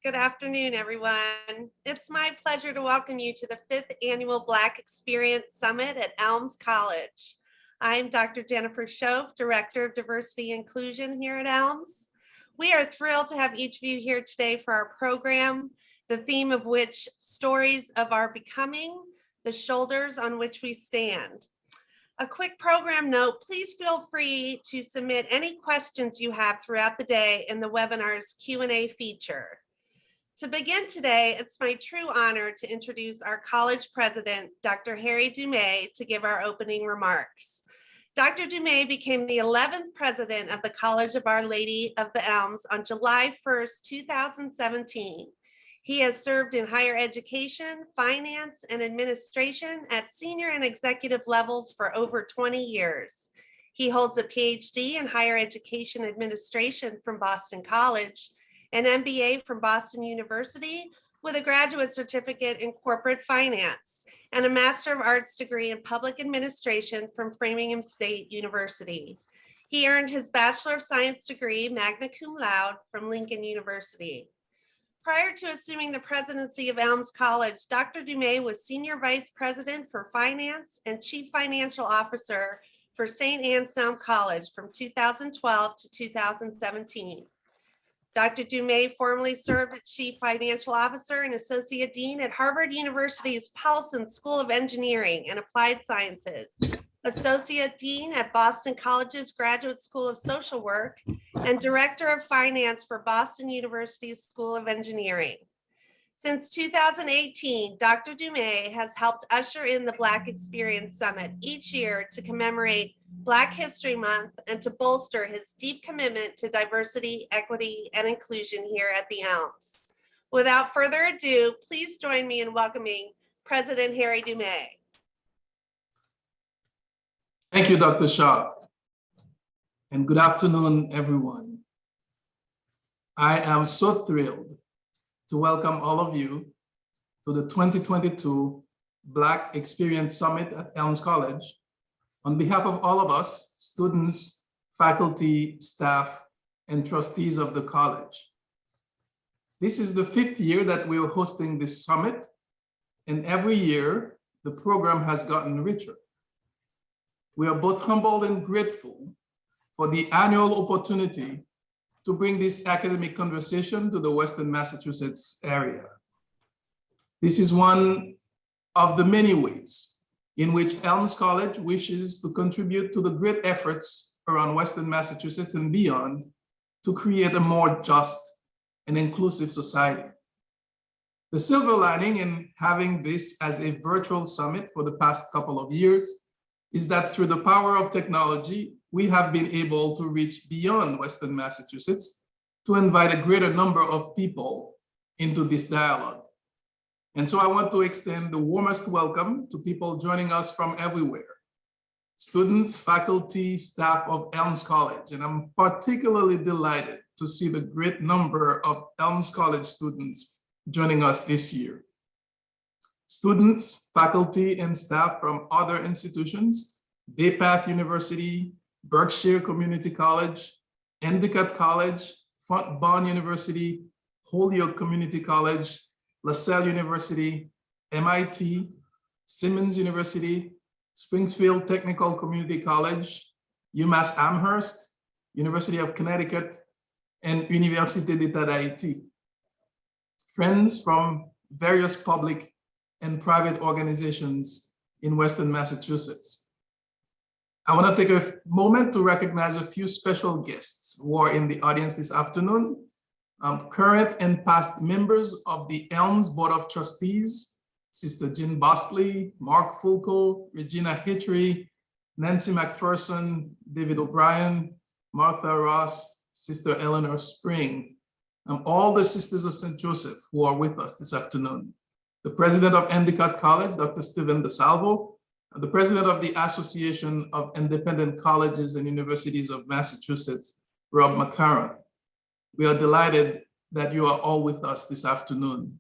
Good afternoon, everyone. It's my pleasure to welcome you to the 5th Annual Black Experience Summit at Elms College. I'm Dr. Jennifer Schoaf, Director of Diversity Inclusion here at Elms. We are thrilled to have each of you here today for our program, the theme of which stories of our becoming, the shoulders on which we stand. A quick program note, please feel free to submit any questions you have throughout the day in the webinar's Q&A feature. To begin today, it's my true honor to introduce our college president, Dr. Harry Dumay, to give our opening remarks. Dr. Dumay became the 11th president of the College of Our Lady of the Elms on July 1st, 2017. He has served in higher education, finance, and administration at senior and executive levels for over 20 years. He holds a Ph.D. in higher education administration from Boston College, an MBA from Boston University with a graduate certificate in corporate finance, and a Master of Arts degree in public administration from Framingham State University. He earned his Bachelor of Science degree, magna cum laude, from Lincoln University. Prior to assuming the presidency of Elms College, Dr. Dumay was Senior Vice President for Finance and Chief Financial Officer for St. Anselm College from 2012 to 2017. Dr. Dumay formerly served as Chief Financial Officer and Associate Dean at Harvard University's Paulson School of Engineering and Applied Sciences, Associate Dean at Boston College's Graduate School of Social Work, and Director of Finance for Boston University's School of Engineering. Since 2018, Dr. Dumay has helped usher in the Black Experience Summit each year to commemorate Black History Month and to bolster his deep commitment to diversity, equity, and inclusion here at the Elms. Without further ado, please join me in welcoming President Harry Dumay. Thank you, Dr. Shaw, and good afternoon, everyone. I am so thrilled to welcome all of you to the 2022 Black Experience Summit at Elms College. On behalf of all of us, students, faculty, staff, and trustees of the college. This is the 5th year that we are hosting this summit, and every year the program has gotten richer. We are both humbled and grateful for the annual opportunity to bring this academic conversation to the Western Massachusetts area. This is one of the many ways in which Elms College wishes to contribute to the great efforts around Western Massachusetts and beyond to create a more just and inclusive society. The silver lining in having this as a virtual summit for the past couple of years is that through the power of technology, we have been able to reach beyond Western Massachusetts to invite a greater number of people into this dialogue. And so I want to extend the warmest welcome to people joining us from everywhere. Students, faculty, staff of Elms College, and I'm particularly delighted to see the great number of Elms College students joining us this year. Students, faculty, and staff from other institutions, Bay Path University, Berkshire Community College, Endicott College, Fontbonne University, Holyoke Community College, LaSalle University, MIT, Simmons University, Springfield Technical Community College, UMass Amherst, University of Connecticut, and Université d'État d'Haïti. Friends from various public and private organizations in Western Massachusetts. I want to take a moment to recognize a few special guests who are in the audience this afternoon. Current and past members of the Elms Board of Trustees, Sister Jean Bostley, Mark Fulco, Regina Hitchery, Nancy McPherson, David O'Brien, Martha Ross, Sister Eleanor Spring, and all the Sisters of St. Joseph who are with us this afternoon. The president of Endicott College, Dr. Stephen DeSalvo, and the president of the Association of Independent Colleges and Universities of Massachusetts, Rob McCarron. We are delighted that you are all with us this afternoon.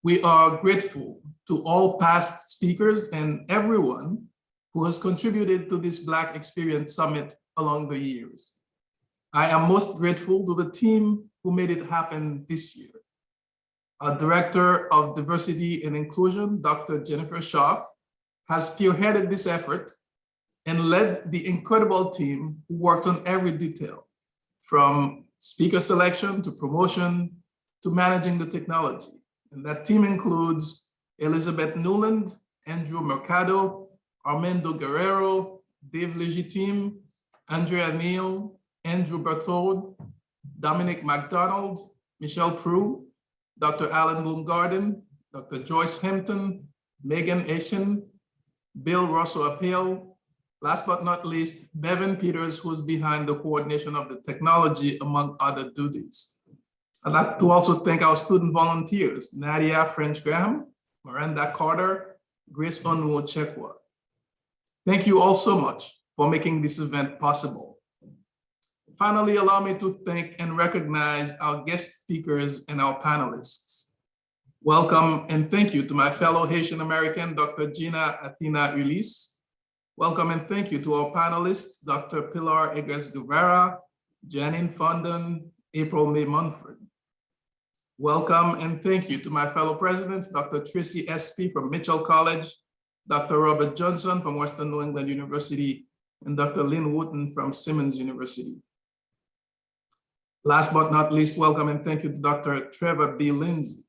We are grateful to all past speakers and everyone who has contributed to this Black Experience Summit along the years. I am most grateful to the team who made it happen this year. Our Director of Diversity and Inclusion, Dr. Jennifer Schaaf, has spearheaded this effort and led the incredible team who worked on every detail, from speaker selection to promotion to managing the technology. And that team includes Elizabeth Newland, Andrew Mercado, Armando Guerrero, Dave Legitime, Andrea Neal, Andrew Berthold, Dominic MacDonald, Michelle Prue, Dr. Alan Bloomgarden, Dr. Joyce Hampton, Megan Ashen, Bill Russell Appel, last but not least, Bevan Peters, who's behind the coordination of the technology, among other duties. I'd like to also thank our student volunteers, Nadia French Graham, Miranda Carter, Grace Onwo Chekwa. Thank you all so much for making this event possible. Finally, allow me to thank and recognize our guest speakers and our panelists. Welcome and thank you to my fellow Haitian-American, Dr. Gina Athena Ulysse. Welcome and thank you to our panelists, Dr. Pilar Eguez Guevara, Janine Fondon, Aprell May Munford. Welcome and thank you to my fellow presidents, Dr. Tracy Espy from Mitchell College, Dr. Robert Johnson from Western New England University, and Dr. Lynn Wooten from Simmons University. Last but not least, welcome and thank you to Dr. Treva B. Lindsey.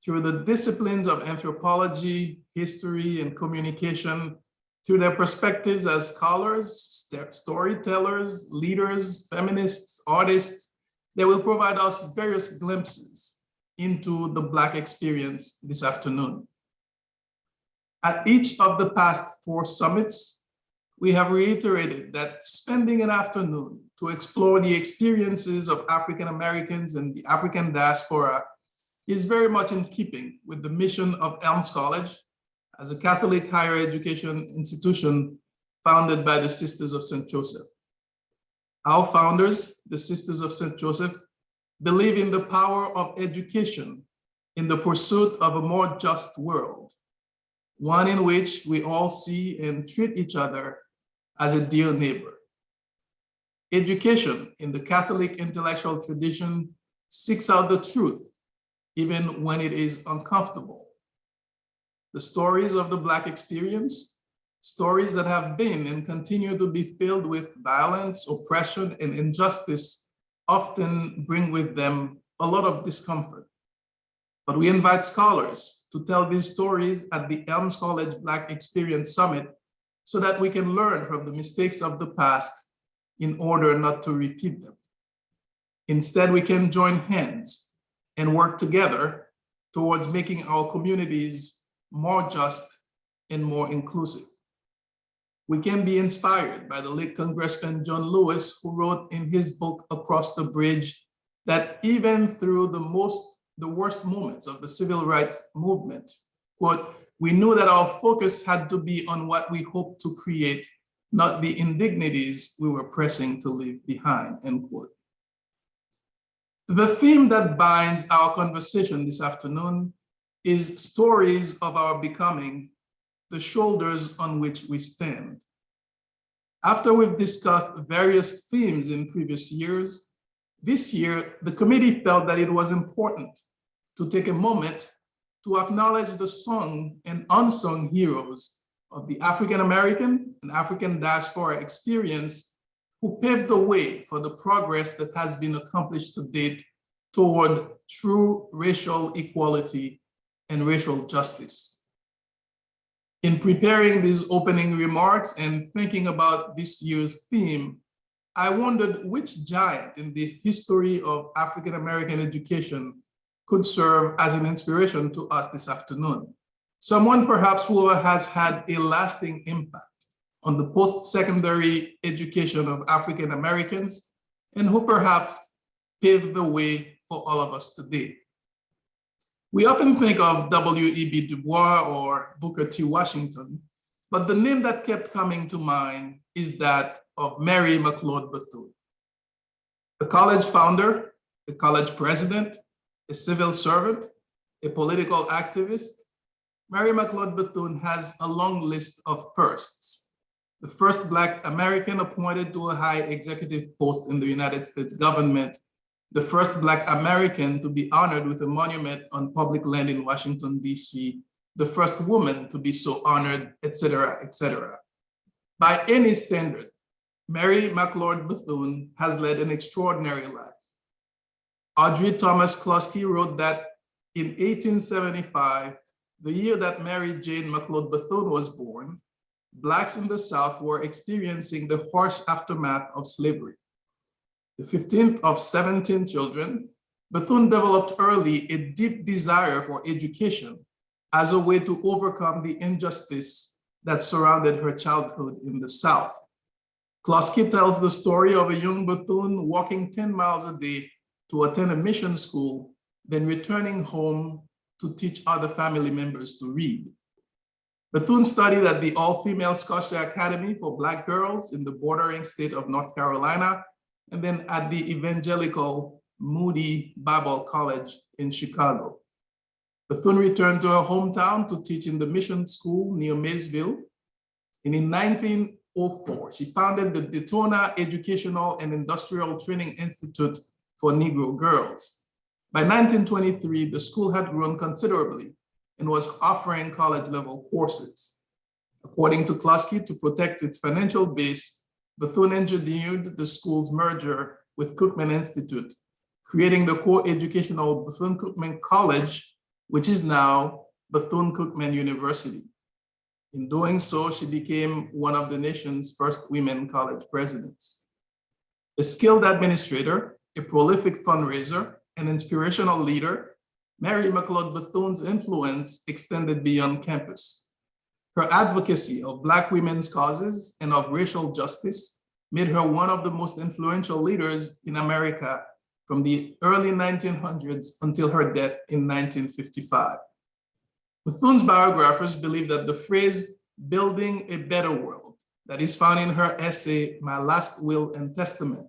Through the disciplines of anthropology, history, and communication, through their perspectives as scholars, storytellers, leaders, feminists, artists, they will provide us various glimpses into the Black experience this afternoon. At each of the past 4 summits, we have reiterated that spending an afternoon to explore the experiences of African Americans and the African diaspora is very much in keeping with the mission of Elms College as a Catholic higher education institution founded by the Sisters of St. Joseph. Our founders, the Sisters of St. Joseph, believe in the power of education in the pursuit of a more just world, one in which we all see and treat each other as a dear neighbor. Education in the Catholic intellectual tradition seeks out the truth, even when it is uncomfortable. The stories of the Black experience, stories that have been and continue to be filled with violence, oppression, and injustice, often bring with them a lot of discomfort. But we invite scholars to tell these stories at the Elms College Black Experience Summit so that we can learn from the mistakes of the past in order not to repeat them. Instead, we can join hands and work together towards making our communities more just and more inclusive. We can be inspired by the late Congressman John Lewis, who wrote in his book, Across the Bridge, that even through the worst moments of the civil rights movement, quote, we knew that our focus had to be on what we hoped to create, not the indignities we were pressing to leave behind, end quote. The theme that binds our conversation this afternoon is stories of our becoming, the shoulders on which we stand. After we've discussed various themes in previous years, this year, the committee felt that it was important to take a moment to acknowledge the sung and unsung heroes of the African American and African diaspora experience who paved the way for the progress that has been accomplished to date toward true racial equality and racial justice. In preparing these opening remarks and thinking about this year's theme, I wondered which giant in the history of African American education could serve as an inspiration to us this afternoon. Someone perhaps who has had a lasting impact on the post-secondary education of African Americans and who perhaps paved the way for all of us today. We often think of W.E.B. Du Bois or Booker T. Washington, but the name that kept coming to mind is that of Mary Macleod Bethune. A college founder, a college president, a civil servant, a political activist, Mary Macleod Bethune has a long list of firsts. The first Black American appointed to a high executive post in the United States government, the first Black American to be honored with a monument on public land in Washington, D.C., the first woman to be so honored, etc., etc. By any standard, Mary Macleod Bethune has led an extraordinary life. Audrey Thomas Closkey wrote that in 1875, the year that Mary Jane Macleod Bethune was born, Blacks in the South were experiencing the harsh aftermath of slavery. The 15th of 17 children, Bethune developed early a deep desire for education as a way to overcome the injustice that surrounded her childhood in the South. Closkey tells the story of a young Bethune walking 10 miles a day to attend a mission school, then returning home to teach other family members to read. Bethune studied at the all-female Scotia Academy for Black girls in the bordering state of North Carolina, and then at the evangelical Moody Bible College in Chicago. Bethune returned to her hometown to teach in the mission school near Maysville. And in 1904, she founded the Daytona Educational and Industrial Training Institute for Negro girls. By 1923, the school had grown considerably and was offering college-level courses. According to Closkey, to protect its financial base, Bethune engineered the school's merger with Cookman Institute, creating the co-educational Bethune-Cookman College, which is now Bethune-Cookman University. In doing so, she became one of the nation's first women college presidents. A skilled administrator, a prolific fundraiser, an inspirational leader, Mary Macleod Bethune's influence extended beyond campus. Her advocacy of Black women's causes and of racial justice made her one of the most influential leaders in America from the early 1900s until her death in 1955. Bethune's biographers believe that the phrase "building a better world" that is found in her essay, My Last Will and Testament,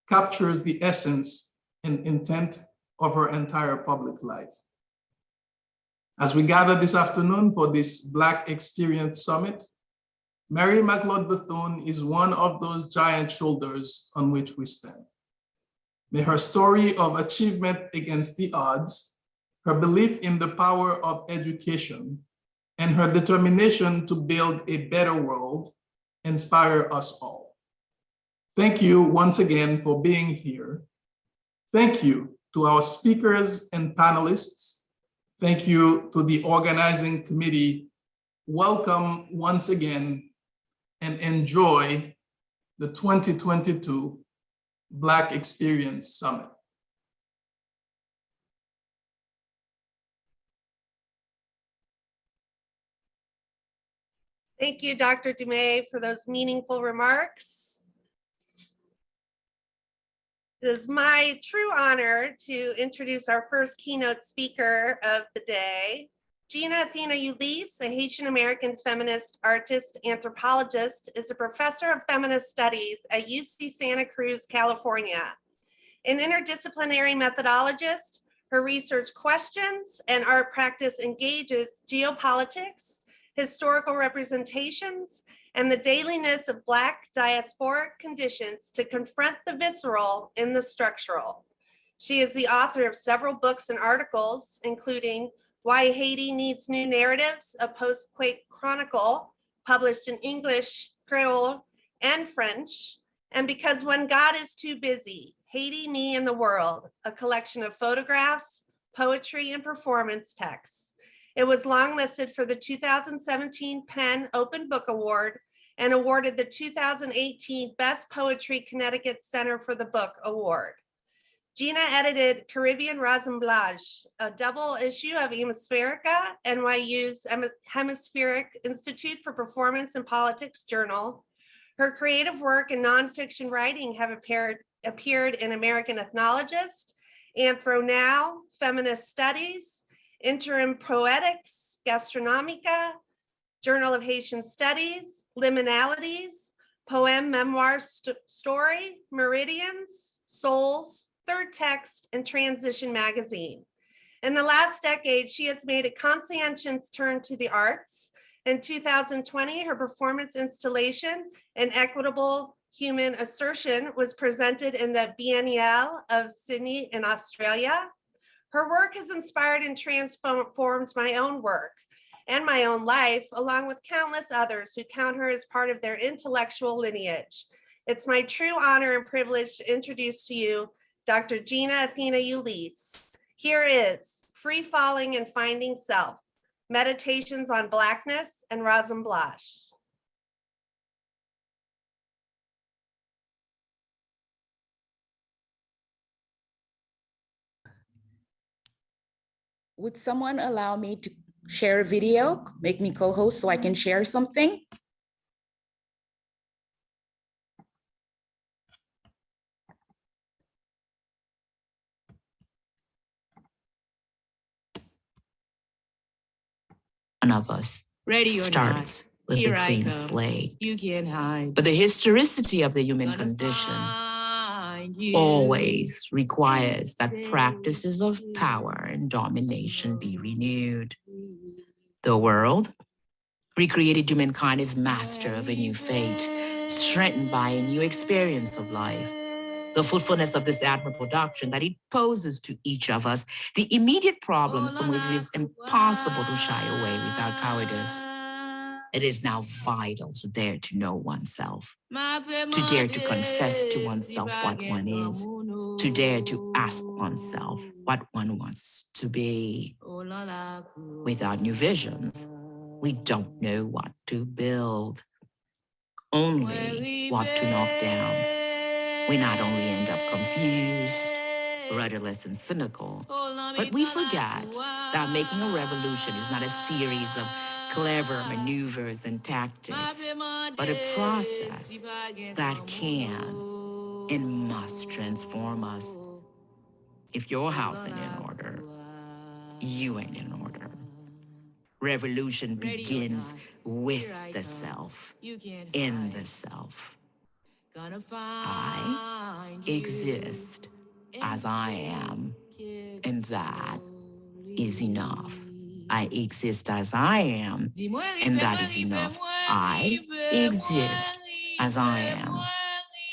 captures the essence and intent of her entire public life. As we gather this afternoon for this Black Experience Summit, Mary Macleod Bethune is one of those giant shoulders on which we stand. May her story of achievement against the odds, her belief in the power of education, and her determination to build a better world inspire us all. Thank you once again for being here. Thank you to our speakers and panelists. Thank you to the organizing committee. Welcome once again and enjoy the 2022 Black Experience Summit. Thank you, Dr. Dumay, for those meaningful remarks. It is my true honor to introduce our first keynote speaker of the day. Gina Athena Ulysse, a Haitian-American feminist, artist, anthropologist, is a professor of feminist studies at UC Santa Cruz, California. An interdisciplinary methodologist, her research questions and art practice engages geopolitics, historical representations, and the dailiness of Black diasporic conditions to confront the visceral in the structural. She is the author of several books and articles, including Why Haiti Needs New Narratives, a post-quake chronicle published in English, Creole, and French, and Because When God Is Too Busy, Haiti, Me, and the World, a collection of photographs, poetry, and performance texts. It was longlisted for the 2017 PEN Open Book Award and awarded the 2018 Best Poetry Connecticut Center for the Book Award. Gina edited Caribbean Rasanblaj, a double issue of Hemispherica, NYU's Hemispheric Institute for Performance and Politics Journal. Her creative work and nonfiction writing have appeared in American Ethnologist, Anthro Now, Feminist Studies, Interim Poetics, Gastronomica, Journal of Haitian Studies, Liminalities, Poem, Memoir, Story, Meridians, Souls, Third Text, and Transition Magazine. In the last decade, she has made a conscientious turn to the arts. In 2020, her performance installation, An Equitable Human Assertion was presented in the Biennial of Sydney in Australia. Her work has inspired and transformed my own work and my own life, along with countless others who count her as part of their intellectual lineage. It's my true honor and privilege to introduce to you Dr. Gina Athena Ulysse. Here is Freefalling and Finding Self, Meditations on Blackness and Rasanblaj. Would someone allow me to share a video, make me co-host so I can share something? One of us starts with a clean slate. You can't hide. But the historicity of the human condition always requires that practices of power and domination be renewed. The world, recreated humankind is master of a new fate, strengthened by a new experience of life. The fruitfulness of this admirable doctrine that it poses to each of us, the immediate problems from which it is impossible to shy away without cowardice. It is now vital to dare to know oneself, to dare to confess to oneself what one is, to dare to ask oneself what one wants to be. Without new visions, we don't know what to build, only what to knock down. We not only end up confused, rudderless, and cynical, but we forget that making a revolution is not a series of clever maneuvers and tactics, but a process that can and must transform us. If your house ain't in order, you ain't in order. Revolution begins with the self, in the self. I exist as I am, and that is enough. I exist as I am, and that is enough. I exist as I am,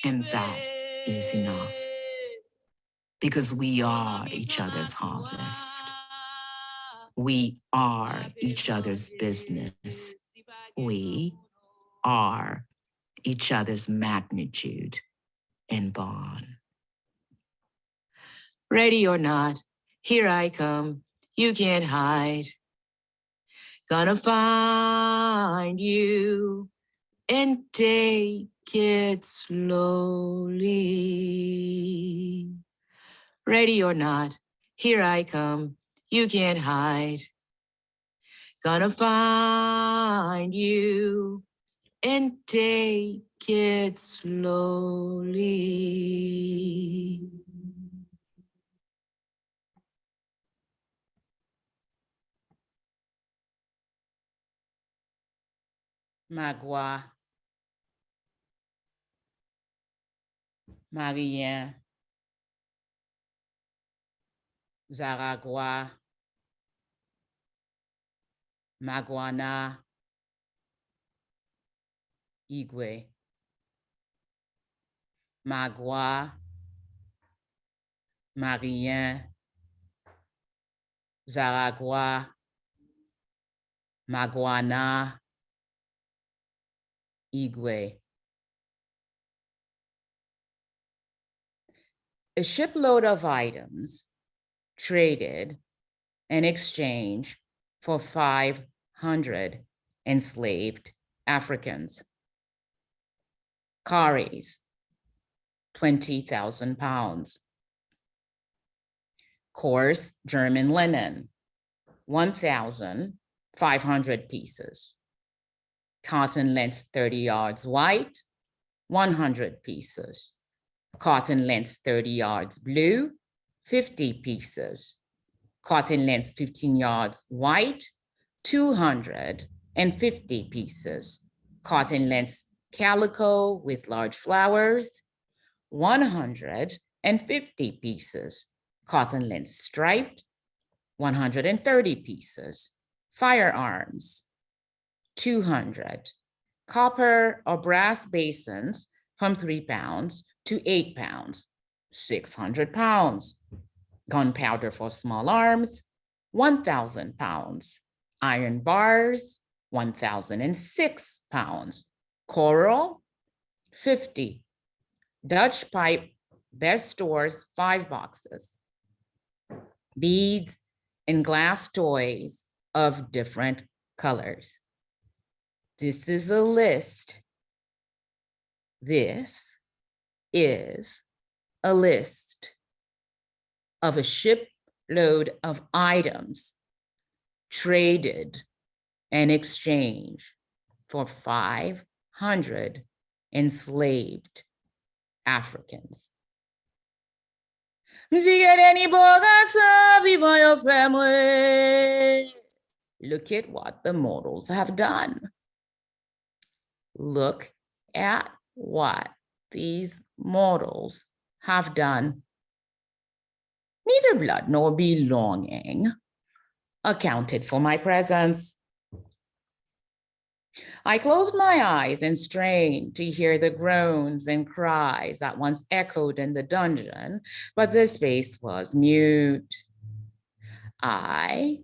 and that is enough. Because we are each other's harvest. We are each other's business. We are each other's magnitude and bond. Ready or not, here I come. You can't hide. Gonna find you and take it slowly. Ready or not, here I come. You can't hide. Gonna find you and take it slowly. Magua, Marien, Zaragua, Maguana, Igwe, Magua, Marien, Zaragua, Maguana, Igwe. A shipload of items traded and exchanged for 500 enslaved Africans. Cowries, 20,000 pounds. Coarse German linen, 1,500 pieces. Cotton length 30 yards white, 100 pieces. Cotton length 30 yards blue, 50 pieces. Cotton length 15 yards white, 250 pieces. Cotton length calico with large flowers, 150 pieces. Cotton length striped, 130 pieces. Firearms, 200. Copper or brass basins from 3 pounds to 8 pounds, 600 pounds. Gunpowder for small arms, 1,000 pounds. Iron bars, 1,006 pounds. Coral, 50. Dutch pipe, best stores, 5 boxes. Beads and glass toys of different colors. This is a list. This is a list of a shipload of items traded and exchanged for 500 enslaved Africans. For your family. Look at what the mortals have done. Look at what these mortals have done. Neither blood nor belonging accounted for my presence. I closed my eyes and strained to hear the groans and cries that once echoed in the dungeon, but the space was mute. I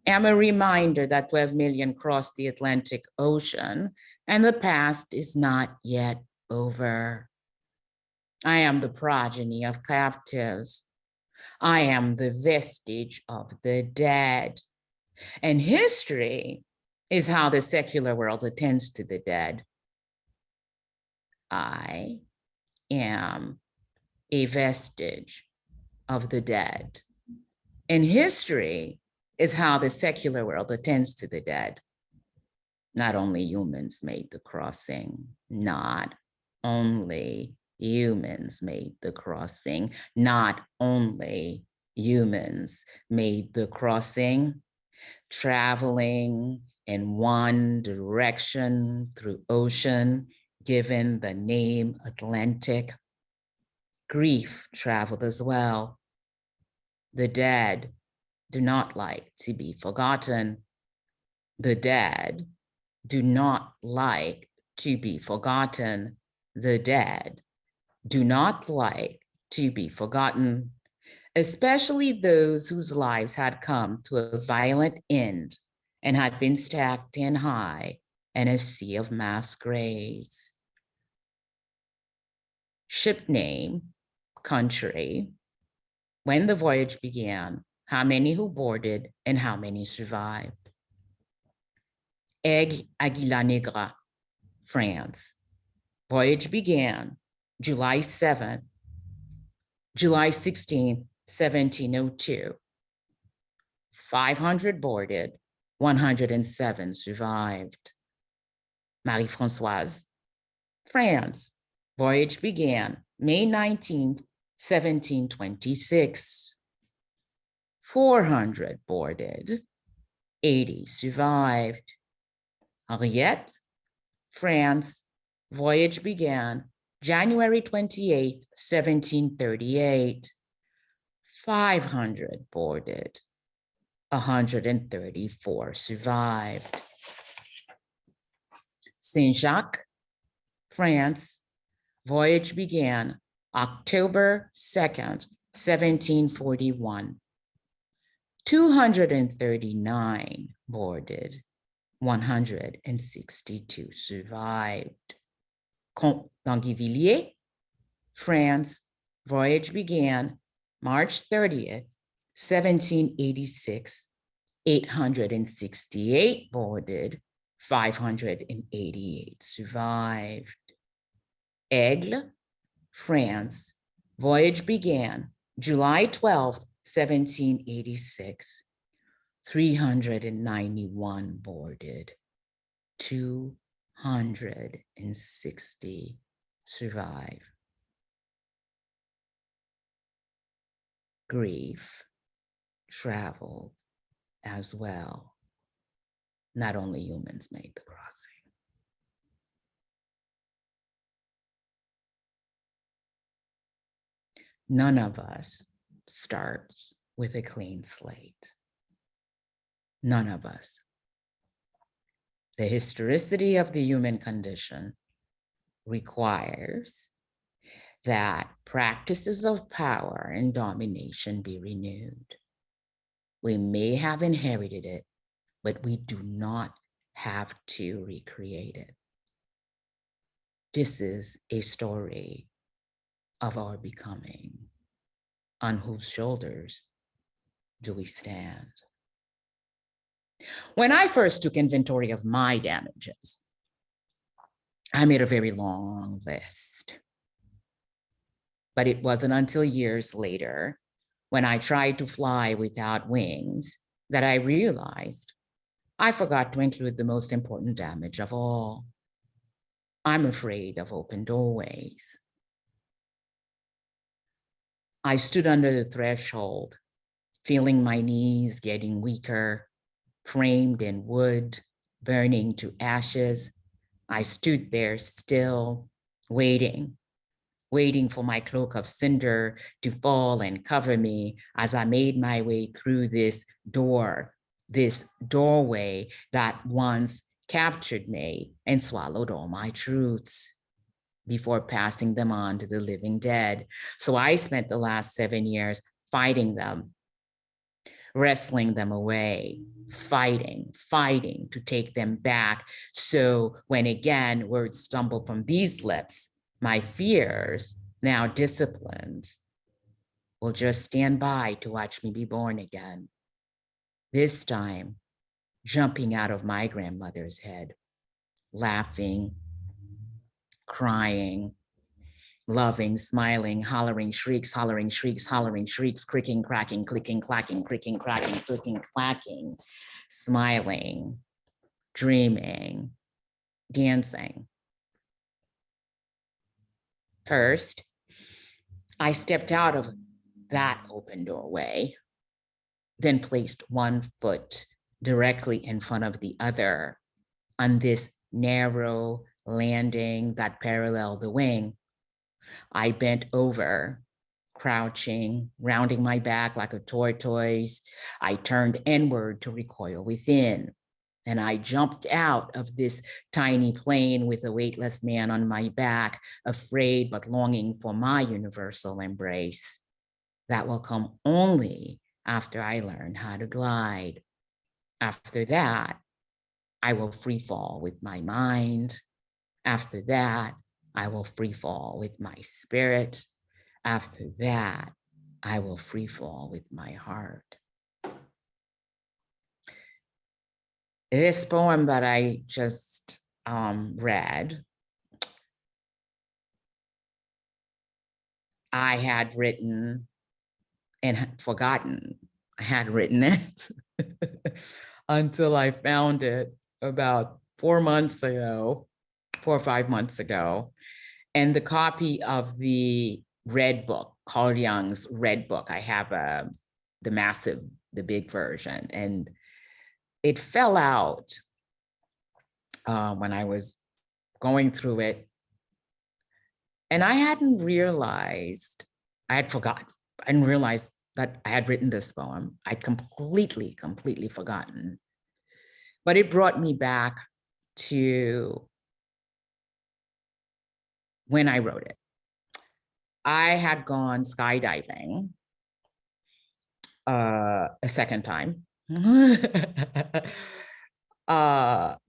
am a reminder that 12 million crossed the Atlantic Ocean and the past is not yet over. I am the progeny of captives. I am the vestige of the dead. And history is how the secular world attends to the dead. I am a vestige of the dead. And history is how the secular world attends to the dead. Not only humans made the crossing, not only humans made the crossing, not only humans made the crossing, traveling in one direction through ocean, given the name Atlantic. Grief traveled as well. The dead do not like to be forgotten. The dead do not like to be forgotten. The dead do not like to be forgotten, especially those whose lives had come to a violent end and had been stacked in high in a sea of mass graves. Ship name, country, when the voyage began, how many who boarded and how many survived. Aiguila Negra, France. Voyage began July 7th, July 16th, 1702. 500 boarded, 107 survived. Marie-Françoise, France. Voyage began May 19th, 1726. 400 boarded, 80 survived. Henriette, France. Voyage began January 28th, 1738. 500 boarded, 134 survived. Saint-Jacques, France. Voyage began October 2nd, 1741. 239 boarded, 162 survived. Comte d'Anguilliers, France. Voyage began March 30th, 1786. 868 boarded, 588 survived. Aigle, France. Voyage began July 12th, 1786. 391 boarded, 260 survive. Grief traveled as well. Not only humans made the crossing. None of us starts with a clean slate. None of us. The historicity of the human condition requires that practices of power and domination be renewed. We may have inherited it, but we do not have to recreate it. This is a story of our becoming. On whose shoulders do we stand? When I first took inventory of my damages, I made a very long list. But it wasn't until years later, when I tried to fly without wings, that I realized I forgot to include the most important damage of all. I'm afraid of open doorways. I stood under the threshold, feeling my knees getting weaker, framed in wood, burning to ashes. I stood there still, waiting for my cloak of cinder to fall and cover me as I made my way through this doorway that once captured me and swallowed all my truths before passing them on to the living dead. So I spent the last 7 years fighting them, wrestling them away, fighting to take them back. So when again words stumble from these lips, my fears, now disciplined, will just stand by to watch me be born again. This time, jumping out of my grandmother's head, laughing, crying, loving, smiling, hollering shrieks, creaking, cracking, clicking, clacking, creaking, cracking, clicking, clacking, smiling, dreaming, dancing. First, I stepped out of that open doorway, then placed one foot directly in front of the other on this narrow landing that paralleled the wing. I bent over, crouching, rounding my back like a tortoise. I turned inward to recoil within. And I jumped out of this tiny plane with a weightless man on my back, afraid but longing for my universal embrace. That will come only after I learn how to glide. After that, I will free fall with my mind. After that, I will free fall with my spirit. After that, I will free fall with my heart. This poem that I just read, I had written and had forgotten I had written it until I found it about 4 or 5 months ago. And the copy of the Red Book, Carl Jung's Red Book, I have the big version, and it fell out when I was going through it. And I hadn't realized, I didn't realize that I had written this poem. I'd completely forgotten. But it brought me back to when I wrote it. I had gone skydiving a second time. The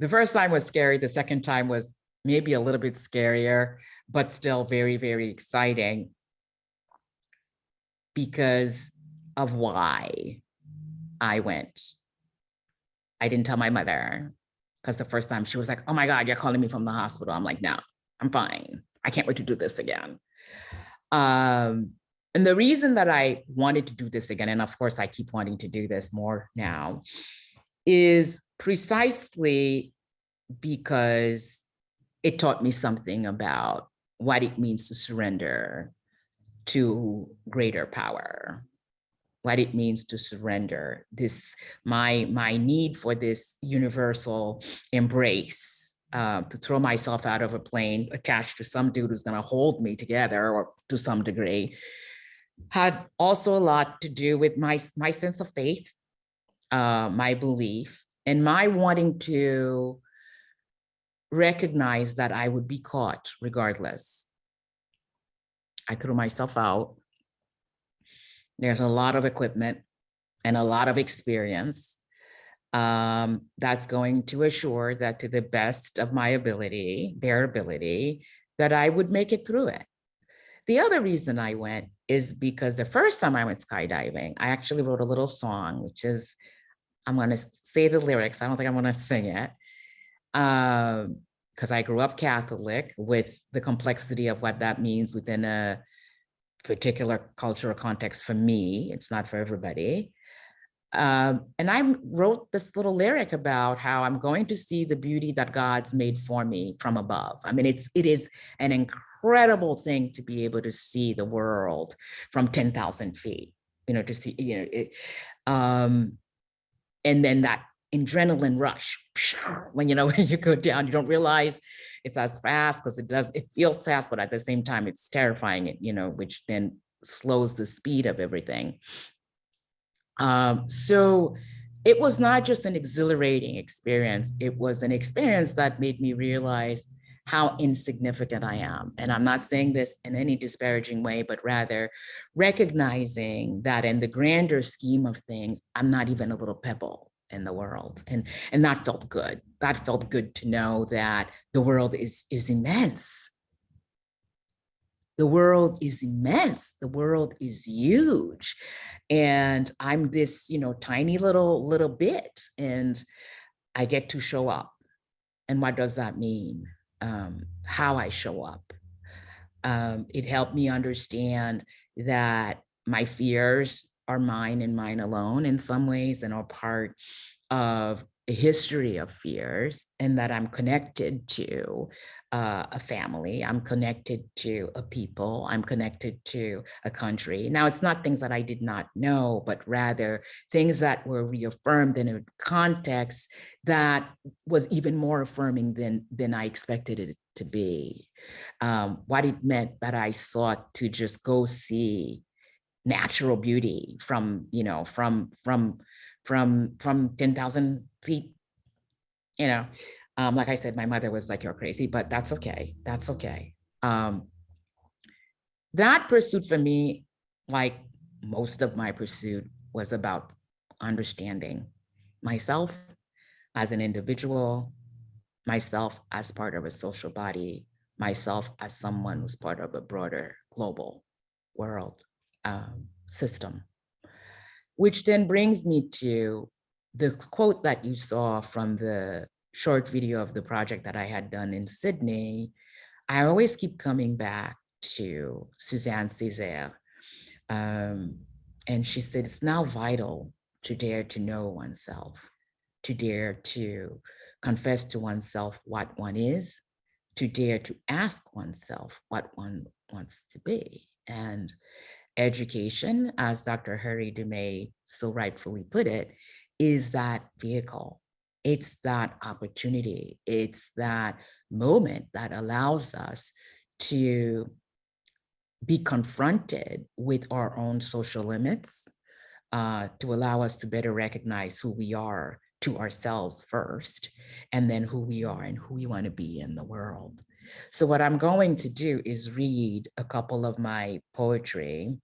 first time was scary. The second time was maybe a little bit scarier, but still very, very exciting because of why I went. I didn't tell my mother because the first time she was like, "Oh my God, you're calling me from the hospital." I'm like, "No, I'm fine. I can't wait to do this again." And the reason that I wanted to do this again, and of course I keep wanting to do this more now, is precisely because it taught me something about what it means to surrender to greater power, what it means to surrender this, my need for this universal embrace, to throw myself out of a plane attached to some dude who's gonna hold me together, or to some degree, had also a lot to do with my sense of faith, my belief, and my wanting to recognized that I would be caught regardless. I threw myself out. There's a lot of equipment and a lot of experience that's going to assure that to the best of my ability, their ability, that I would make it through it. The other reason I went is because the first time I went skydiving, I actually wrote a little song, which is, I'm going to say the lyrics. I don't think I'm going to sing it. Because I grew up Catholic with the complexity of what that means within a particular cultural context for me. It's not for everybody. And I wrote this little lyric about how I'm going to see the beauty that God's made for me from above. I mean, it is an incredible thing to be able to see the world from 10,000 feet, to see, and then that adrenaline rush when you go down, you don't realize it's as fast because it feels fast, but at the same time it's terrifying, which then slows the speed of everything. So it was not just an exhilarating experience, it was an experience that made me realize how insignificant I am. And I'm not saying this in any disparaging way, but rather recognizing that in the grander scheme of things, I'm not even a little pebble in the world. And that felt good. That felt good to know that the world is immense. The world is immense. The world is huge. And I'm this, tiny little bit, and I get to show up. And what does that mean? How I show up. It helped me understand that my fears are mine and mine alone in some ways, and are part of a history of fears, and that I'm connected to a family, I'm connected to a people, I'm connected to a country. Now, it's not things that I did not know, but rather things that were reaffirmed in a context that was even more affirming than I expected it to be. What it meant that I sought to just go see natural beauty from 10,000 feet, like I said, my mother was like, you're crazy, but that's okay. That's okay. That pursuit for me, like most of my pursuit, was about understanding myself as an individual, myself as part of a social body, myself as someone who's part of a broader global world system. Which then brings me to the quote that you saw from the short video of the project that I had done in Sydney. I always keep coming back to Suzanne Césaire. And she said, it's now vital to dare to know oneself, to dare to confess to oneself what one is, to dare to ask oneself what one wants to be. And education, as Dr. Harry Dumay so rightfully put it, is that vehicle. It's that opportunity. It's that moment that allows us to be confronted with our own social limits, to allow us to better recognize who we are to ourselves first, and then who we are and who we want to be in the world. So what I'm going to do is read a couple of my poetry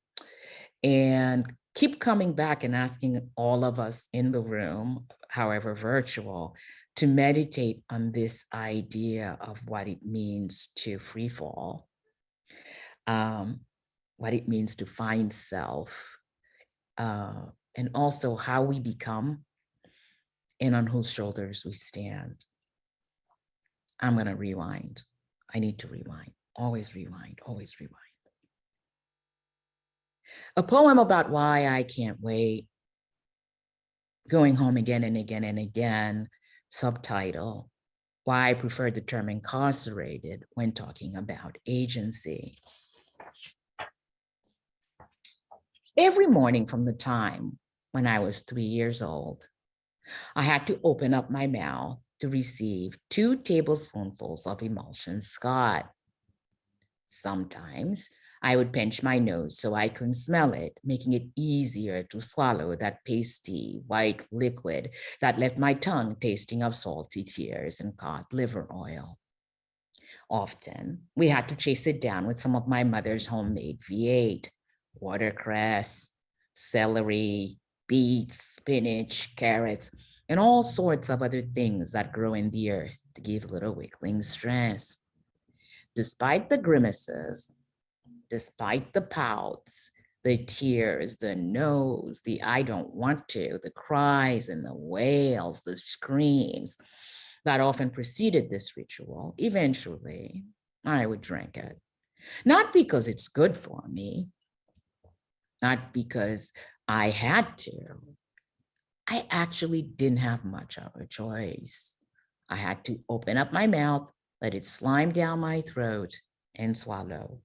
and keep coming back and asking all of us in the room, however virtual, to meditate on this idea of what it means to free fall, what it means to find self, and also how we become and on whose shoulders we stand. I'm going to rewind. I need to rewind. Always rewind, always rewind. A poem about why I can't wait, going home again and again and again, subtitle, why I prefer the term incarcerated when talking about agency. Every morning from the time when I was 3 years old, I had to open up my mouth to receive 2 tablespoonfuls of emulsion Scott. Sometimes I would pinch my nose so I couldn't smell it, making it easier to swallow that pasty white liquid that left my tongue tasting of salty tears and cod liver oil. Often, we had to chase it down with some of my mother's homemade V8, watercress, celery, beets, spinach, carrots, and all sorts of other things that grow in the earth to give little weakling strength. Despite the grimaces, despite the pouts, the tears, the no's, the I don't want to, the cries and the wails, the screams that often preceded this ritual, eventually I would drink it. Not because it's good for me, not because I had to. I actually didn't have much of a choice. I had to open up my mouth, let it slime down my throat, and swallow.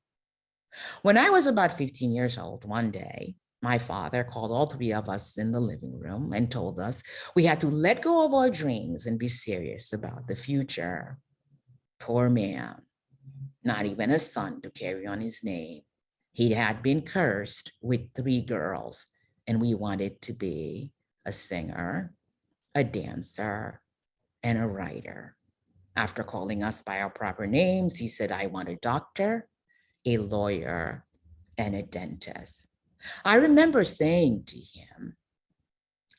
When I was about 15 years old, one day, my father called all three of us in the living room and told us we had to let go of our dreams and be serious about the future. Poor man, not even a son to carry on his name. He had been cursed with 3 girls, and we wanted to be a singer, a dancer, and a writer. After calling us by our proper names, he said, I want a doctor, a lawyer, and a dentist. I remember saying to him,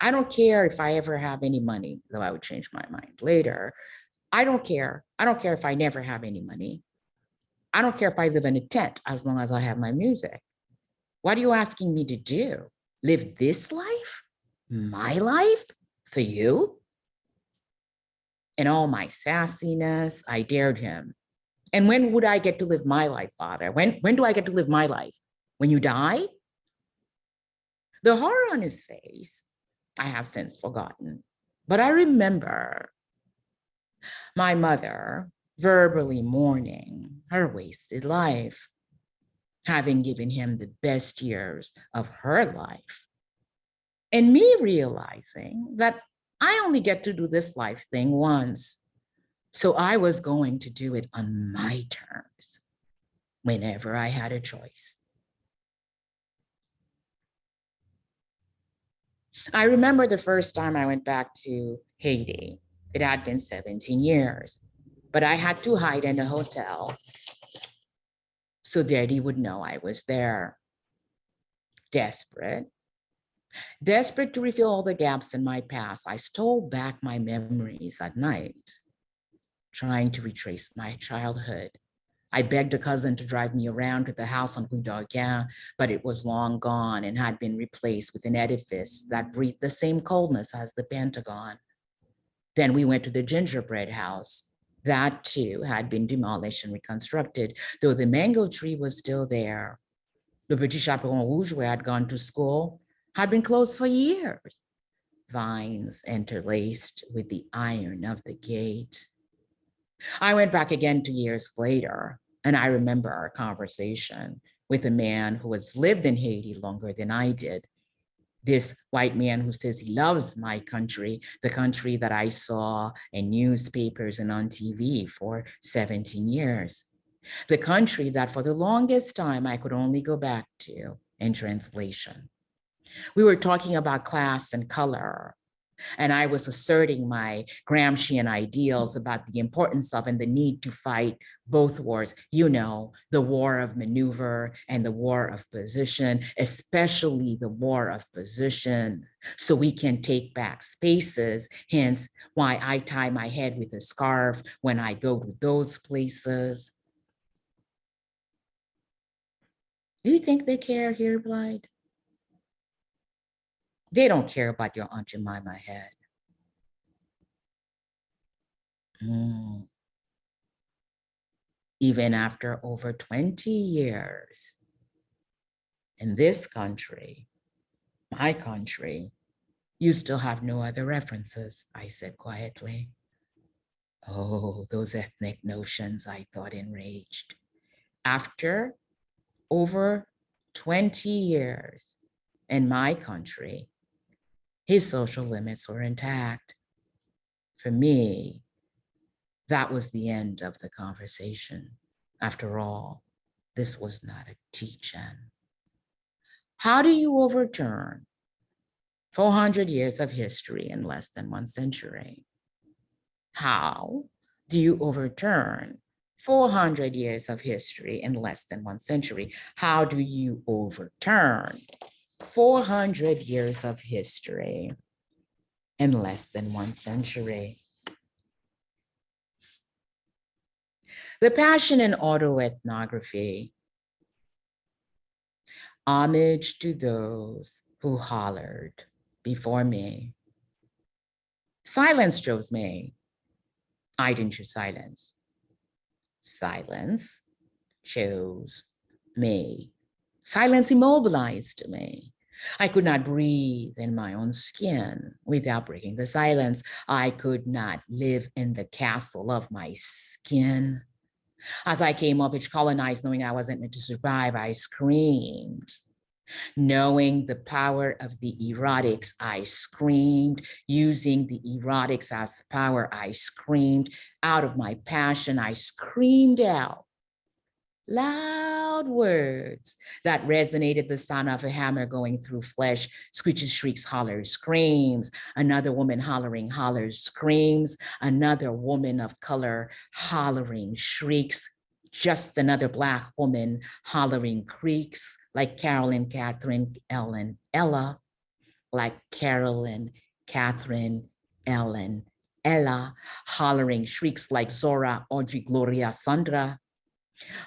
I don't care if I ever have any money, though I would change my mind later. I don't care. I don't care if I never have any money. I don't care if I live in a tent as long as I have my music. What are you asking me to do? Live this life? My life? For you? In all my sassiness, I dared him. And when would I get to live my life, Father? When do I get to live my life? When you die? The horror on his face, I have since forgotten, but I remember my mother verbally mourning her wasted life, having given him the best years of her life, and me realizing that I only get to do this life thing once. So I was going to do it on my terms whenever I had a choice. I remember the first time I went back to Haiti. It had been 17 years, but I had to hide in a hotel so Daddy would know I was there. Desperate to refill all the gaps in my past, I stole back my memories at night, trying to retrace my childhood. I begged a cousin to drive me around to the house on Rue d'Argent, but it was long gone and had been replaced with an edifice that breathed the same coldness as the Pentagon. Then we went to the Gingerbread House. That too had been demolished and reconstructed, though the mango tree was still there. The Petit Chaperon Rouge, where I'd gone to school, had been closed for years. Vines interlaced with the iron of the gate. I went back again 2 years later, and I remember our conversation with a man who has lived in Haiti longer than I did. This white man who says he loves my country, the country that I saw in newspapers and on TV for 17 years. The country that for the longest time I could only go back to in translation. We were talking about class and color, and I was asserting my Gramscian ideals about the importance of and the need to fight both wars, you know, the war of maneuver and the war of position, especially the war of position, so we can take back spaces, hence why I tie my head with a scarf when I go to those places. Do you think they care here, Blythe? They don't care about your Aunt Jemima head. Even after over 20 years in this country, my country, you still have no other references, I said quietly. Oh, those ethnic notions, I thought, enraged. After over 20 years in my country, his social limits were intact. For me, that was the end of the conversation. After all, This was not a teaching. How do you overturn 400 years of history in less than 1 century? How do you overturn 400 years of history in less than 1 century? How do you overturn 400 years of history in less than 1 century? The passion in autoethnography, homage to those who hollered before me. Silence chose me. I didn't choose silence. Silence chose me. Silence immobilized me. I could not breathe in my own skin without breaking the silence. I could not live in the castle of my skin. As I came of age colonized, knowing I wasn't meant to survive, I screamed. Knowing the power of the erotics, I screamed. Using the erotics as power, I screamed. Out of my passion, I screamed out loud words that resonated, the sound of a hammer going through flesh, screeches, shrieks, hollers, screams. Another woman hollering, hollers, screams. Another woman of color hollering, shrieks. Just another Black woman hollering, creaks, like Carolyn, Catherine, Ellen, Ella, like Carolyn, Catherine, Ellen, Ella, hollering, shrieks like Zora, Audrey, Gloria, Sandra.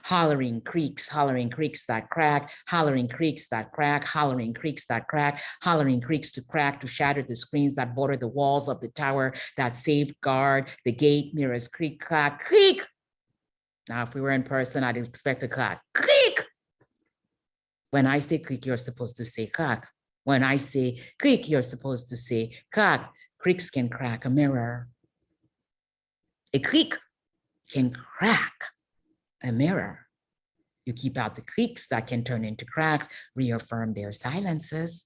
Hollering creaks that crack, hollering creaks that crack, hollering creaks that crack, hollering creaks to crack, to shatter the screens that border the walls of the tower that safeguard the gate mirrors, creak, clack, creak. Now, if we were in person, I'd expect a clack, creak. When I say creak, you're supposed to say crack. When I say creak, you're supposed to say crack. Creaks can crack a mirror. A creak can crack a mirror. You keep out the creaks that can turn into cracks, reaffirm their silences.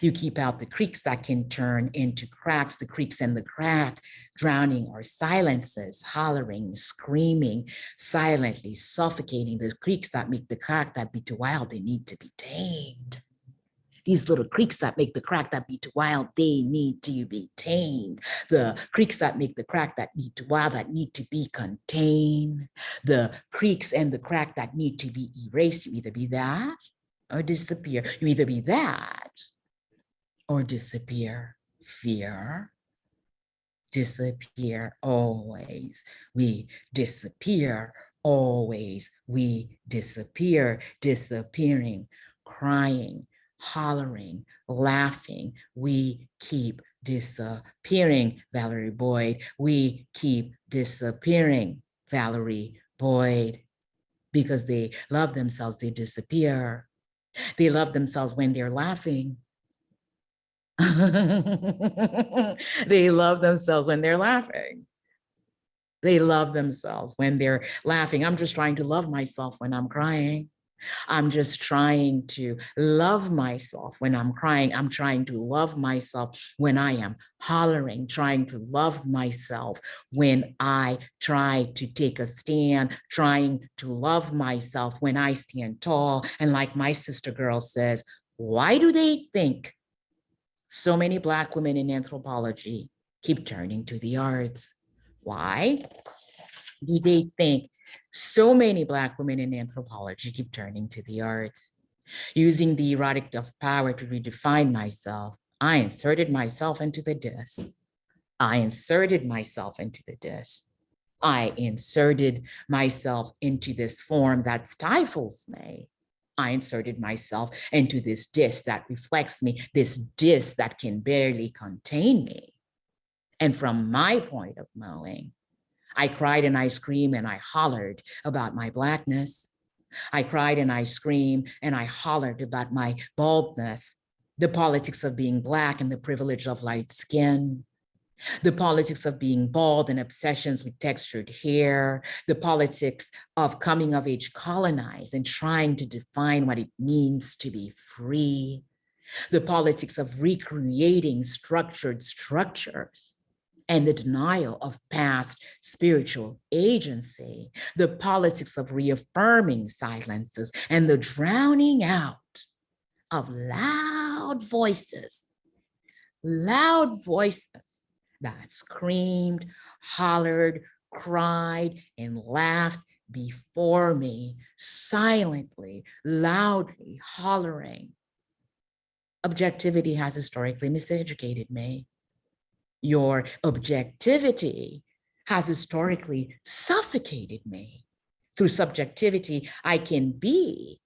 You keep out the creaks that can turn into cracks, the creaks and the crack, drowning our silences, hollering, screaming, silently suffocating. The creaks that make the crack that beat too wild, they need to be tamed. These little creaks that make the crack that beat too wild, they need to be tamed. The creaks that make the crack that beat too wild, that need to be contained. The creaks and the crack that need to be erased. You either be that or disappear. You either be that or disappear. Fear, disappear always. We disappear always. We disappear, disappearing, crying, hollering, laughing. We keep disappearing, Valerie Boyd. We keep disappearing, Valerie Boyd. Because they love themselves, they disappear. They love themselves when they're laughing. They love themselves when they're laughing. They love themselves when they're laughing. I'm just trying to love myself when I'm crying. I'm just trying to love myself when I'm crying. I'm trying to love myself when I am hollering, trying to love myself when I try to take a stand, trying to love myself when I stand tall. And like my sister girl says, why do they think so many Black women in anthropology keep turning to the arts? Why do they think so many Black women in anthropology keep turning to the arts? Using the erotic of power to redefine myself, I inserted myself into the disc. I inserted myself into the disc. I inserted myself into this form that stifles me. I inserted myself into this disc that reflects me, this disc that can barely contain me. And from my point of knowing, I cried and I screamed and I hollered about my Blackness. I cried and I screamed and I hollered about my baldness, the politics of being Black and the privilege of light skin, the politics of being bald and obsessions with textured hair, the politics of coming of age colonized and trying to define what it means to be free, the politics of recreating structured structures and the denial of past spiritual agency, the politics of reaffirming silences, and the drowning out of loud voices that screamed, hollered, cried, and laughed before me, silently, loudly hollering. Objectivity has historically miseducated me. Your objectivity has historically suffocated me. Through subjectivity, I can be.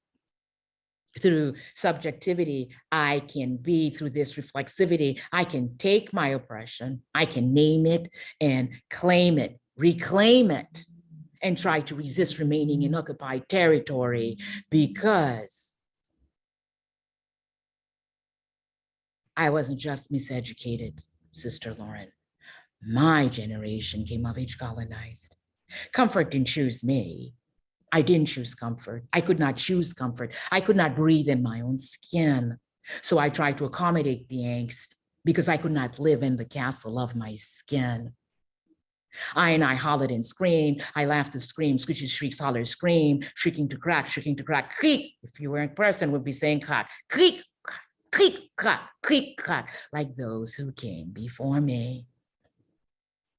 Through subjectivity, I can be. Through this reflexivity, I can take my oppression, I can name it and claim it, reclaim it, and try to resist remaining in occupied territory, because I wasn't just miseducated, Sister Lauren. My generation came of age colonized. Comfort didn't choose me. I didn't choose comfort. I could not choose comfort. I could not breathe in my own skin. So I tried to accommodate the angst because I could not live in the castle of my skin. I hollered and screamed. I laughed to scream, screeches, shrieks, holler, scream, shrieking to crack, creak. If you were in person, would be saying crack, creak, creak, crack, like those who came before me.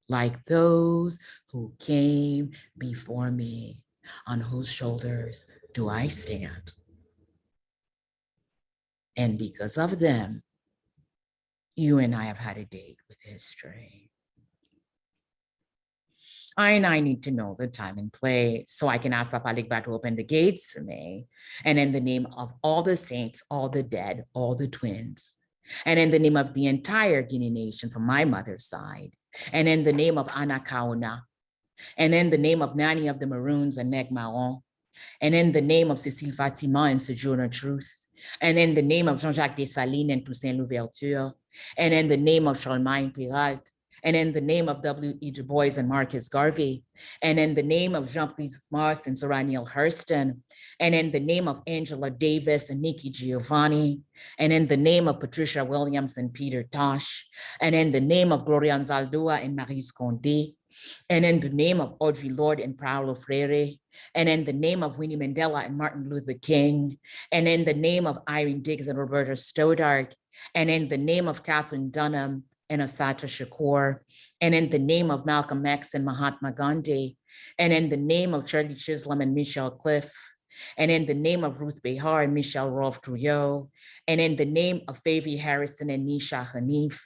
Like those who came before me. On whose shoulders do I stand? And because of them, you and I have had a date with history. I need to know the time and place so I can ask Papa Ligba to open the gates for me. And in the name of all the saints, all the dead, all the twins, and in the name of the entire Guinea nation from my mother's side, and in the name of Ana Kauna, and in the name of Nanny of the Maroons and Neg Maron, and in the name of Cécile Fatima and Sojourner Truth, and in the name of Jean-Jacques Dessalines and Toussaint Louverture, and in the name of Charlemagne Piralte, and in the name of W.E. Du Bois and Marcus Garvey, and in the name of Jean-Pierre Mast and Sarah Neale Hurston, and in the name of Angela Davis and Nikki Giovanni, and in the name of Patricia Williams and Peter Tosh, and in the name of Gloria Anzaldúa and Maryse Condé, and in the name of Audre Lorde and Paulo Freire, and in the name of Winnie Mandela and Martin Luther King, and in the name of Irene Diggs and Roberta Stoddart, and in the name of Catherine Dunham and Assata Shakur, and in the name of Malcolm X and Mahatma Gandhi, and in the name of Shirley Chisholm and Michelle Cliff, and in the name of Ruth Behar and Michelle Rolfe Trouillot, and in the name of Favie Harrison and Nisha Hanif,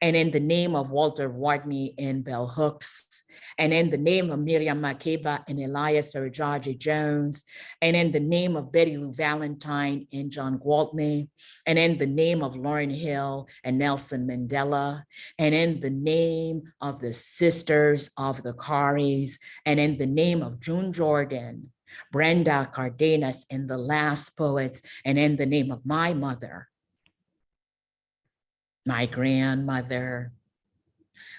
and in the name of Walter Watney and Bell Hooks, and in the name of Miriam Makeba and Elias George Jones, and in the name of Betty Lou Valentine and John Gwaltney, and in the name of Lauryn Hill and Nelson Mandela, and in the name of the Sisters of the Caris, and in the name of June Jordan, Brenda Cardenas, and the Last Poets, and in the name of my mother, my grandmother,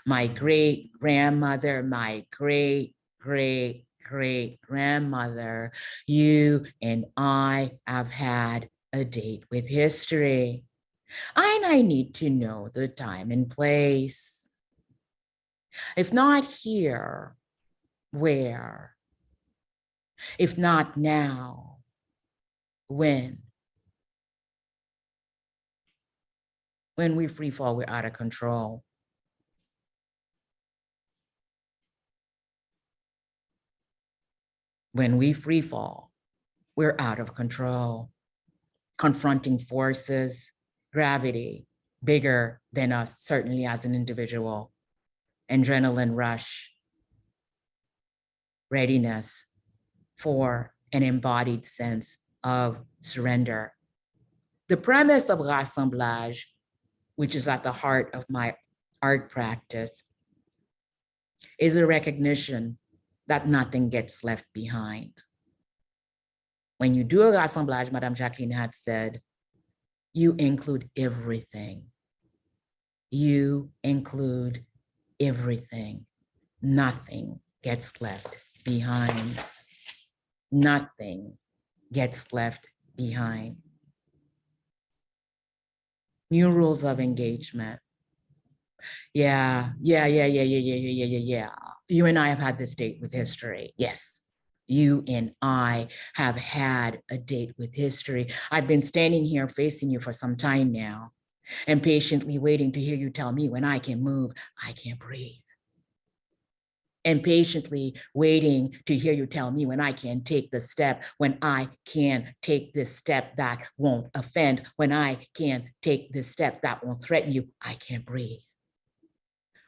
my great-grandmother, my great-great-great-grandmother, you and I have had a date with history. I need to know the time and place. If not here, where? If not now, when? When we free fall, we're out of control. When we free fall, we're out of control. Confronting forces, gravity, bigger than us, certainly as an individual. Adrenaline rush, readiness for an embodied sense of surrender. The premise of Rasanblaj, which is at the heart of my art practice, is a recognition that nothing gets left behind. When you do a Rasanblaj, Madame Jacqueline had said, you include everything. You include everything. Nothing gets left behind. Nothing gets left behind. New rules of engagement. Yeah. You and I have had this date with history. Yes. You and I have had a date with history. I've been standing here facing you for some time now and patiently waiting to hear you tell me when I can move, I can't breathe. And patiently waiting to hear you tell me when I can take the step, when I can take this step that won't offend, when I can take this step that won't threaten you, I can't breathe.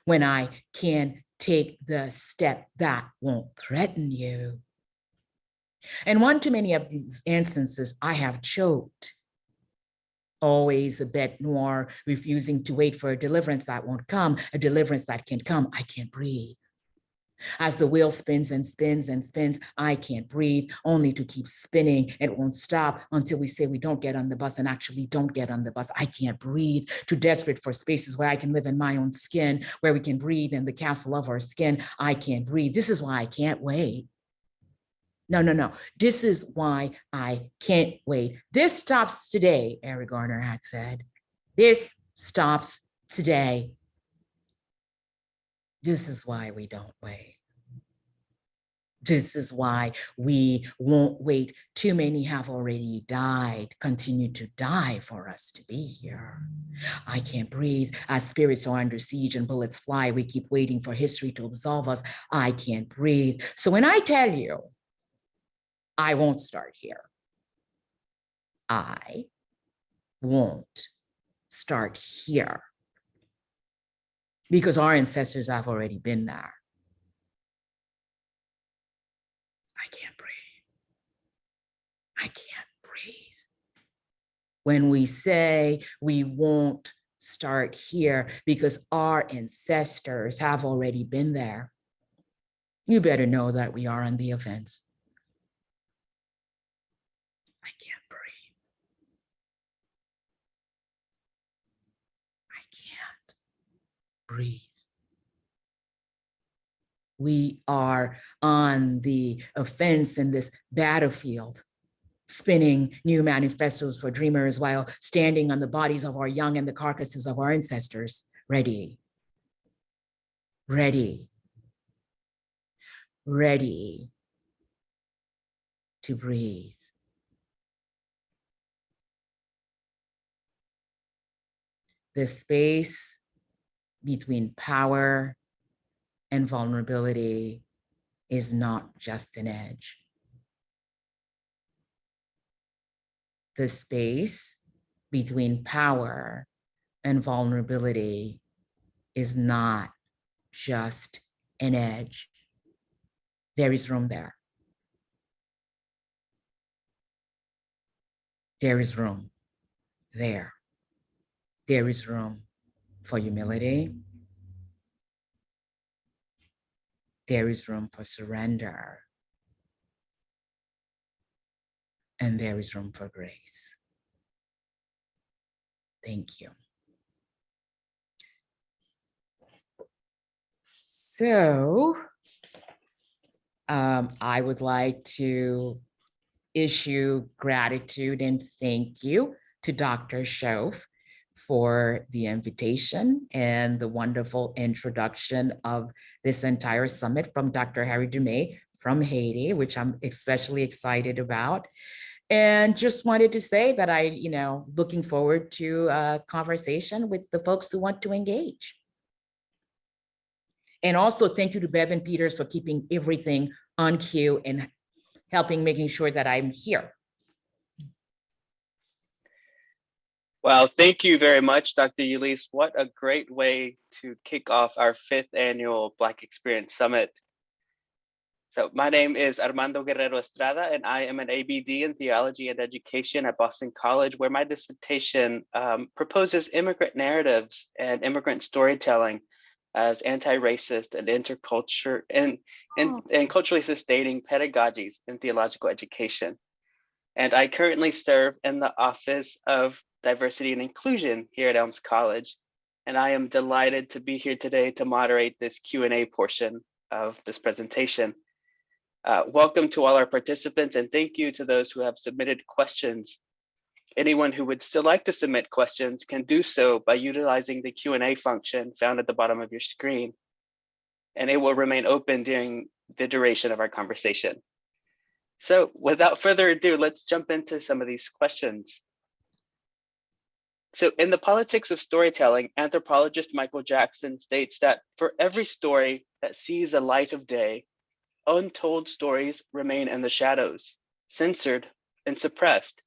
When I can take the step that won't threaten you. And one too many of these instances, I have choked. Always a bête noire, refusing to wait for a deliverance that won't come, a deliverance that can come, I can't breathe. As the wheel spins and spins and spins, I can't breathe, only to keep spinning. It won't stop until we say we don't get on the bus and actually don't get on the bus. I can't breathe, too desperate for spaces where I can live in my own skin, where we can breathe in the castle of our skin. I can't breathe. This is why I can't wait. No. This is why I can't wait. This stops today, Eric Garner had said. This stops today. This is why we don't wait. This is why we won't wait. Too many have already died, continue to die for us to be here. I can't breathe. As spirits are under siege and bullets fly, we keep waiting for history to absolve us. I can't breathe. So when I tell you, I won't start here. I won't start here. Because our ancestors have already been there. I can't breathe. I can't breathe. When we say we won't start here because our ancestors have already been there, you better know that we are on the offense. I can't breathe. I can't breathe. We are on the offense in this battlefield, spinning new manifestos for dreamers while standing on the bodies of our young and the carcasses of our ancestors, ready to breathe. The space between power and vulnerability is not just an edge. The space between power and vulnerability is not just an edge. There is room there. There is room there. There is room for humility. There is room for surrender. And there is room for grace. Thank you. So, I would like to issue gratitude and thank you to Dr. Shoaf for the invitation and the wonderful introduction of this entire summit from Dr. Harry Dumay from Haiti, which I'm especially excited about. And just wanted to say that looking forward to a conversation with the folks who want to engage. And also thank you to Bev and Peters for keeping everything on cue and making sure that I'm here. Well, thank you very much, Dr. Ulysse. What a great way to kick off our 5th annual Black Experience Summit. So my name is Armando Guerrero Estrada, and I am an ABD in Theology and Education at Boston College, where my dissertation proposes immigrant narratives and immigrant storytelling as anti-racist and interculture and culturally sustaining pedagogies in theological education. And I currently serve in the Office of Diversity and Inclusion here at Elms College. And I am delighted to be here today to moderate this Q&A portion of this presentation. Welcome to all our participants, and thank you to those who have submitted questions. Anyone who would still like to submit questions can do so by utilizing the Q&A function found at the bottom of your screen, and it will remain open during the duration of our conversation. So without further ado, let's jump into some of these questions. So in The Politics of Storytelling, anthropologist Michael Jackson states that for every story that sees the light of day, untold stories remain in the shadows, censored and suppressed.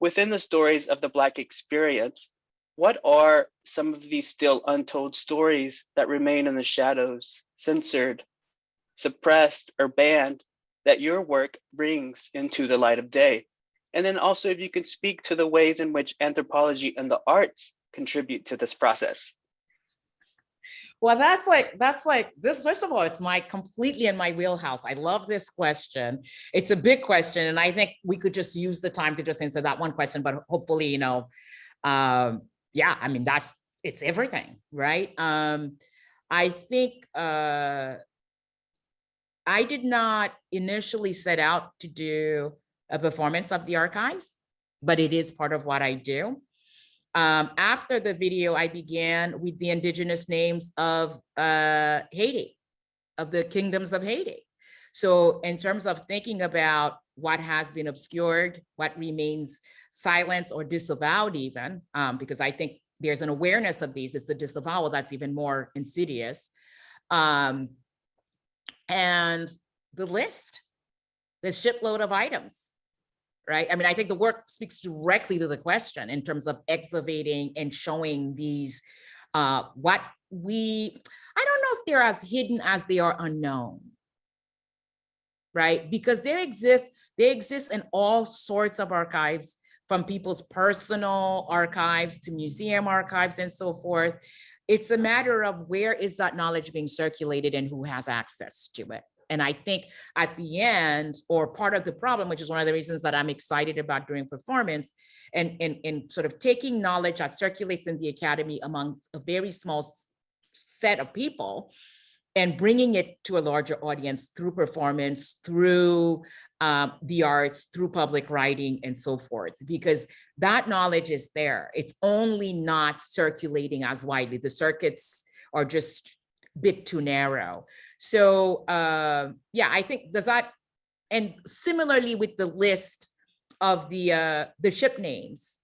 Within the stories of the Black experience, what are some of these still untold stories that remain in the shadows, censored, suppressed, or banned that your work brings into the light of day? And then also, if you could speak to the ways in which anthropology and the arts contribute to this process. Well, that's like this. First of all, it's completely in my wheelhouse. I love this question. It's a big question, and I think we could just use the time to just answer that one question. But hopefully, yeah, I mean, it's everything, right? I think I did not initially set out to do a performance of the archives, but it is part of what I do. After the video, I began with the indigenous names of Haiti, of the kingdoms of Haiti. So in terms of thinking about what has been obscured, what remains silenced or disavowed even, because I think there's an awareness of these, it's the disavowal that's even more insidious. And the list, the shipload of items, right? I mean, I think the work speaks directly to the question in terms of excavating and showing these, I don't know if they're as hidden as they are unknown, right? Because they exist in all sorts of archives, from people's personal archives to museum archives and so forth. It's a matter of where is that knowledge being circulated and who has access to it. And I think at the end, or part of the problem, which is one of the reasons that I'm excited about doing performance and sort of taking knowledge that circulates in the academy among a very small set of people and bringing it to a larger audience through performance, through the arts, through public writing, and so forth, because that knowledge is there. It's only not circulating as widely. The circuits are just a bit too narrow. So yeah, I think does that, and similarly with the list of the ship names,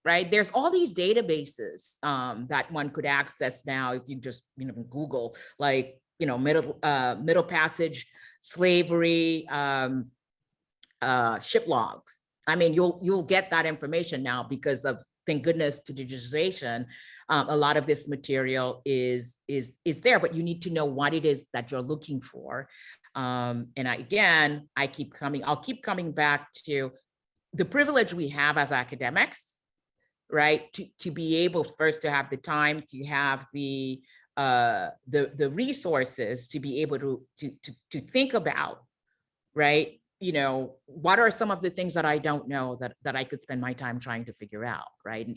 right? There's all these databases that one could access now if you just Google, like Middle Passage slavery ship logs. I mean, you'll get that information now because of, thank goodness, to digitization. A lot of this material is there, but you need to know what it is that you're looking for. And I'll keep coming back to the privilege we have as academics, right? To be able first to have the time, to have the resources to be able to think about, right? What are some of the things that I don't know that I could spend my time trying to figure out, right?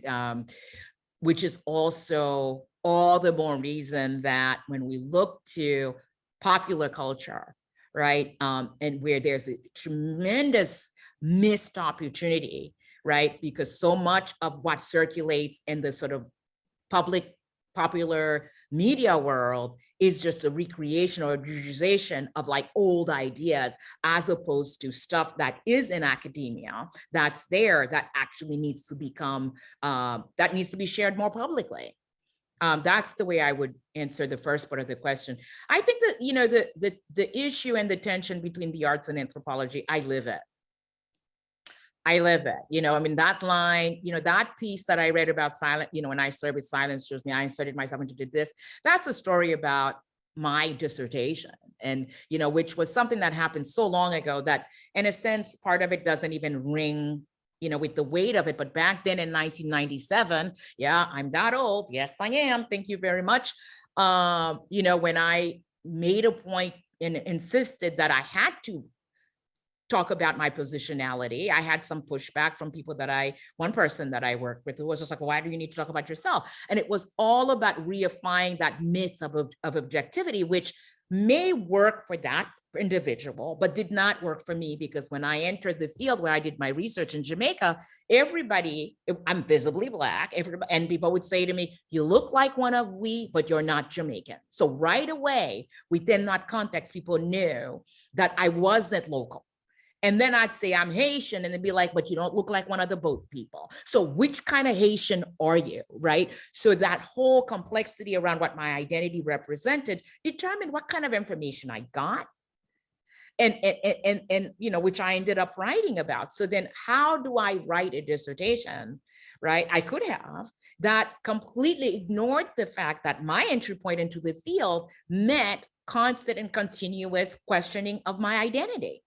Which is also all the more reason that when we look to popular culture, right? And where there's a tremendous missed opportunity, right? Because so much of what circulates in the sort of popular media world is just a recreation or a digitization of like old ideas, as opposed to stuff that is in academia that's there that actually needs to become, that needs to be shared more publicly. That's the way I would answer the first part of the question. I think that, the issue and the tension between the arts and anthropology, I live it. I mean, that line, that piece that I read about silence, when I serve with silence shows me I inserted myself into this. That's a story about my dissertation, and, which was something that happened so long ago that in a sense, part of it doesn't even ring, with the weight of it. But back then in 1997, yeah, I'm that old. Yes, I am. Thank you very much. When I made a point and insisted that I had to talk about my positionality, I had some pushback from people one person that I worked with, who was just like, why do you need to talk about yourself? And it was all about reifying that myth of objectivity, which may work for that individual, but did not work for me because when I entered the field where I did my research in Jamaica, everybody, I'm visibly Black, everybody, and people would say to me, you look like one of we, but you're not Jamaican. So right away, within that context, people knew that I wasn't local. And then I'd say I'm Haitian, and they'd be like, but you don't look like one of the boat people. So which kind of Haitian are you, right? So that whole complexity around what my identity represented determined what kind of information I got. And you know, which I ended up writing about. So then how do I write a dissertation, right? I could have that completely ignored the fact that my entry point into the field meant constant and continuous questioning of my identity,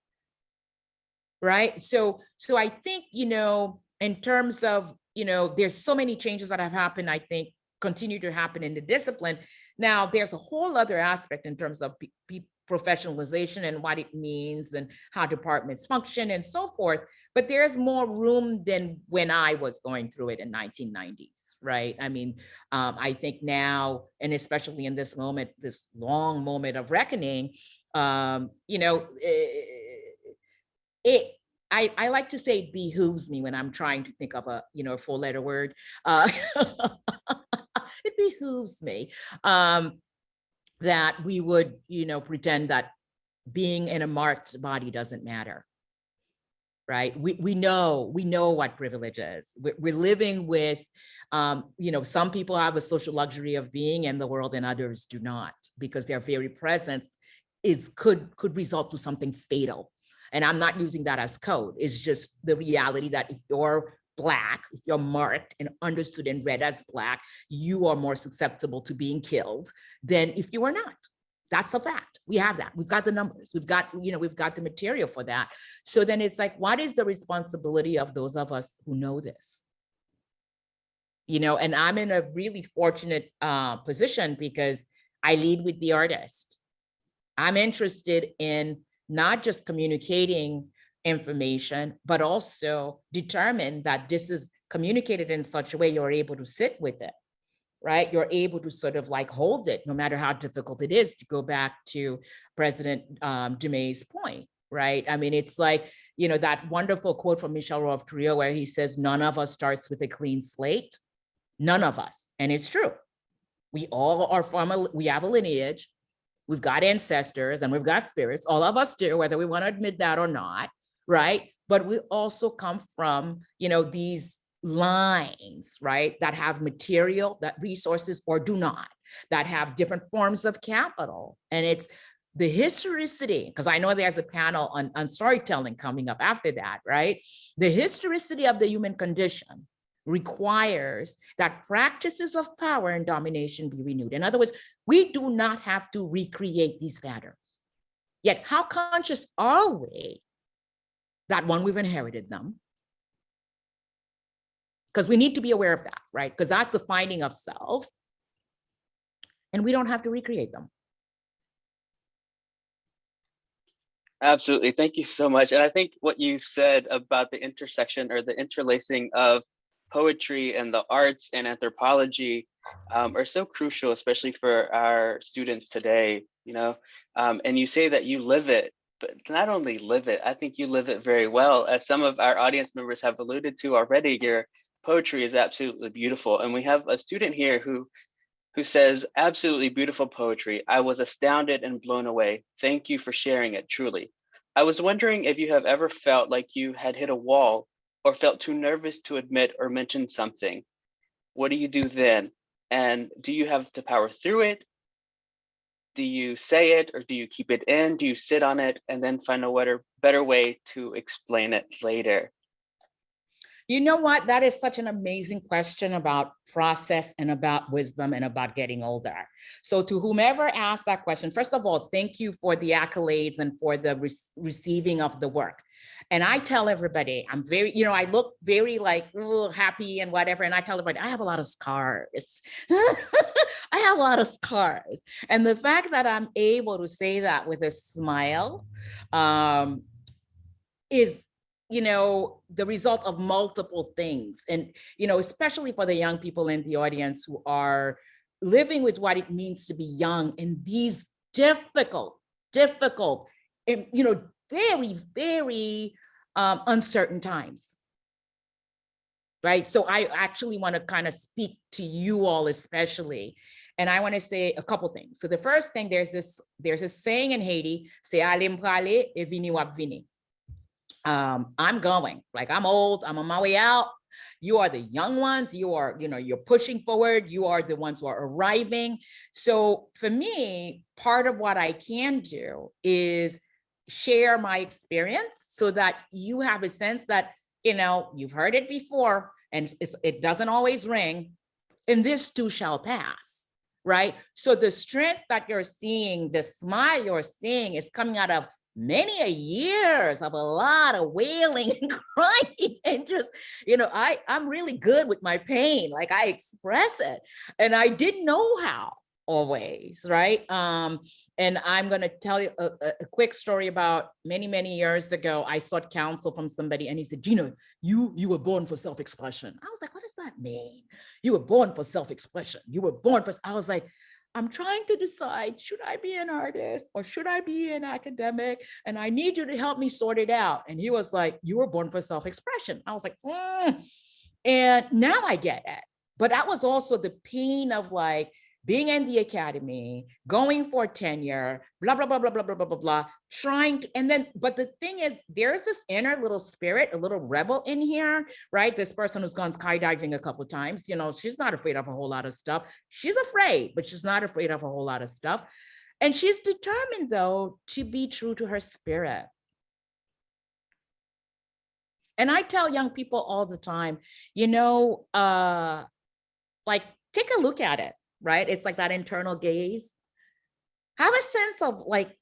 right? So I think, you know, in terms of, you know, there's so many changes that have happened, I think continue to happen in the discipline. Now, there's a whole other aspect in terms of professionalization and what it means and how departments function and so forth. But there's more room than when I was going through it in 1990s, right? I mean, I think now, and especially in this moment, this long moment of reckoning, you know, I like to say it behooves me when I'm trying to think of a, you know, a 4-letter word. It behooves me that we would, you know, pretend that being in a marked body doesn't matter, right? We know what privilege is. We're living with, you know, some people have a social luxury of being in the world and others do not, because their very presence could result to something fatal. And I'm not using that as code. It's just the reality that if you're Black, if you're marked and understood and read as Black, you are more susceptible to being killed than if you are not. That's a fact. We have that. We've got the numbers. We've got, you know, we've got the material for that. So then it's like, what is the responsibility of those of us who know this? You know, and I'm in a really fortunate position because I lead with the artist. I'm interested in not just communicating information, but also determine that this is communicated in such a way you're able to sit with it, right? You're able to sort of like hold it, no matter how difficult it is, to go back to President Dumay's point, right? I mean, it's like, you know, that wonderful quote from Michel Roy of Trio where he says, none of us starts with a clean slate, none of us. And it's true. We all are we have a lineage, we've got ancestors and we've got spirits, all of us do, whether we want to admit that or not, right? But we also come from, you know, these lines, right, that have material, that resources or do not, that have different forms of capital. And it's the historicity, because I know there's a panel on storytelling coming up after that, right? The historicity of the human condition requires that practices of power and domination be renewed. In other words, we do not have to recreate these patterns. Yet, how conscious are we that one, we've inherited them? Because we need to be aware of that, right? Because that's the finding of self. And we don't have to recreate them. Absolutely. Thank you so much. And I think what you said about the intersection or the interlacing of poetry and the arts and anthropology are so crucial, especially for our students today, you know, and you say that you live it, but not only live it, I think you live it very well. As some of our audience members have alluded to already, your poetry is absolutely beautiful. And we have a student here who says, absolutely beautiful poetry. I was astounded and blown away. Thank you for sharing it, truly. I was wondering if you have ever felt like you had hit a wall or felt too nervous to admit or mention something. What do you do then? And do you have to power through it? Do you say it or do you keep it in? Do you sit on it and then find a better way to explain it later? You know what? That is such an amazing question about process and about wisdom and about getting older. So to whomever asked that question, first of all, thank you for the accolades and for the receiving of the work. And I tell everybody, I'm very, you know, I look very like happy and whatever. And I tell everybody, I have a lot of scars. I have a lot of scars. And the fact that I'm able to say that with a smile is, you know, the result of multiple things. And, you know, especially for the young people in the audience who are living with what it means to be young in these difficult, very, very uncertain times. Right. So I actually want to kind of speak to you all especially. And I want to say a couple things. So the first thing, there's a saying in Haiti, c'est aller m'prale et vini wap vini. I'm going, like I'm old, I'm on my way out. You are the young ones, you're pushing forward, you are the ones who are arriving. So for me, part of what I can do is share my experience so that you have a sense that, you've heard it before and it doesn't always ring, and this too shall pass, right? So the strength that you're seeing, the smile you're seeing is coming out of many years of a lot of wailing and crying and just, I'm really good with my pain. Like I express it and I didn't know how always, right? And I'm going to tell you a quick story about many years ago. I sought counsel from somebody and he said, Gina, you were born for self-expression. I was like, what does that mean? You were born for self-expression. I was like, I'm trying to decide, should I be an artist or should I be an academic? And I need you to help me sort it out. And he was like, you were born for self-expression. I was like, And now I get it. But that was also the pain of like being in the academy, going for tenure, blah, blah, blah, blah, blah, blah, blah, blah, blah, trying to, but the thing is, there's this inner little spirit, a little rebel in here, right? This person who's gone skydiving a couple of times, she's not afraid of a whole lot of stuff. She's afraid, but she's not afraid of a whole lot of stuff. And she's determined though, to be true to her spirit. And I tell young people all the time, like take a look at it. Right? It's like that internal gaze. Have a sense of like,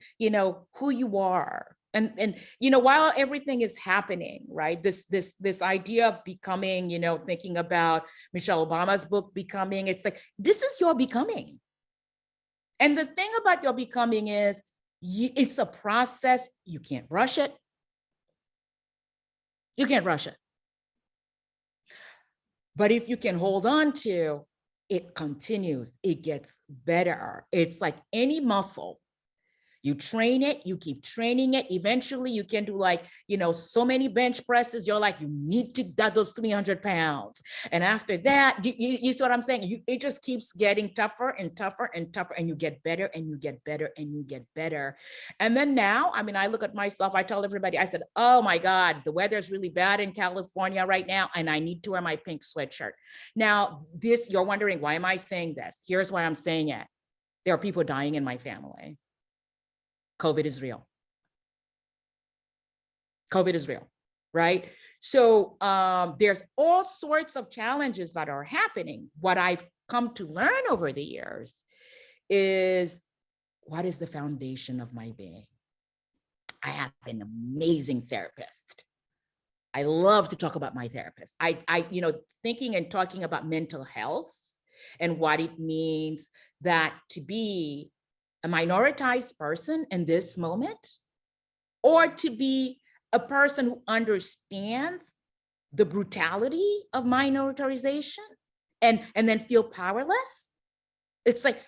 who you are. And while everything is happening, right? This idea of becoming, thinking about Michelle Obama's book, Becoming, it's like, this is your becoming. And the thing about your becoming is it's a process. You can't rush it. You can't rush it. But if you can hold on to, it continues, it gets better. It's like any muscle. You train it, you keep training it. Eventually you can do like, so many bench presses. You're like, you need to do those 300 pounds. And after that, you see what I'm saying? It just keeps getting tougher and tougher and tougher. And you get better and you get better and you get better. And then now, I look at myself, I tell everybody, I said, oh my God, the weather is really bad in California right now. And I need to wear my pink sweatshirt. Now you're wondering, why am I saying this? Here's why I'm saying it. There are people dying in my family. COVID is real. COVID is real, right? So there's all sorts of challenges that are happening. What I've come to learn over the years is, what is the foundation of my being? I have an amazing therapist. I love to talk about my therapist. I thinking and talking about mental health and what it means that to be a minoritized person in this moment, or to be a person who understands the brutality of minoritization and then feel powerless. It's like,